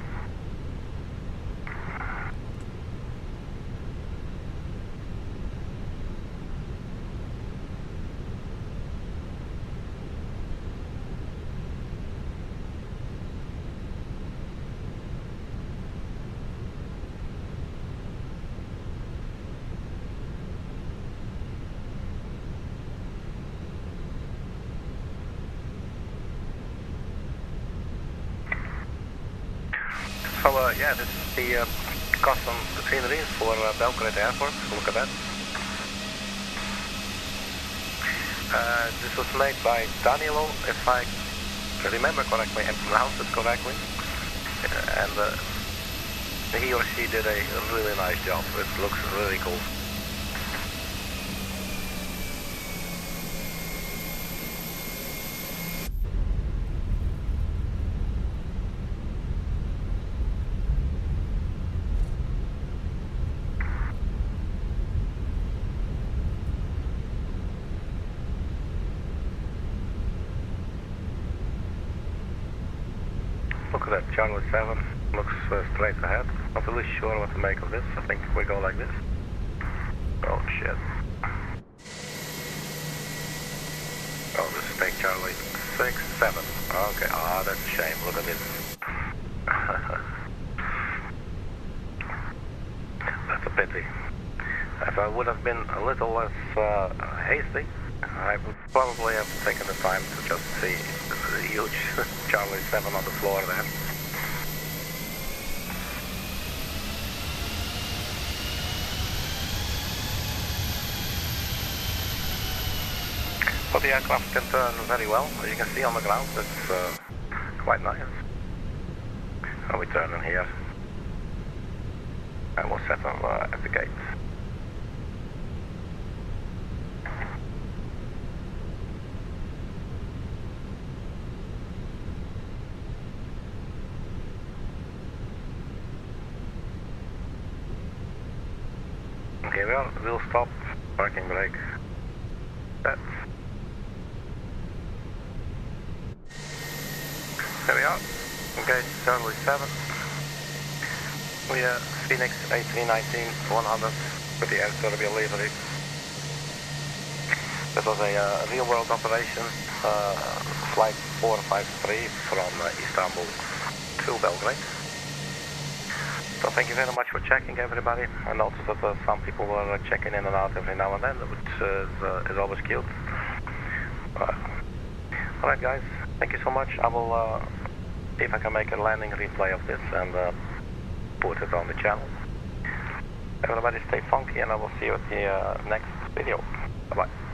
So yeah, this is the custom scenery for Belgrade Airport. Look at that. This was made by Danilo, if I remember correctly and pronounce it correctly. And he or she did a really nice job. It looks really cool. Look at that, Charlie 7 looks straight ahead. Not really sure what to make of this. I think we go like this. Oh shit. Oh, this is take Charlie 6, 7. Okay, that's a shame. Look at this. That's a pity. If I would have been a little less hasty, I would probably have taken the time to just see the huge Charlie 7 on the floor there. But the aircraft can turn very well, as you can see on the ground. It's quite nice. And we turn in here. And we'll set them at the gate. Okay, well, we'll stop, parking brake, set. There we are, okay, Charlie 7. We are Phoenix A319-100 with the Air Serbia livery. This was a real-world operation, flight 453 from Istanbul to Belgrade. So thank you very much for checking, everybody. I noticed that some people were checking in and out every now and then, which is always cute. Alright guys, thank you so much. I will see if I can make a landing replay of this and put it on the channel. Everybody stay funky and I will see you at the next video. Bye bye.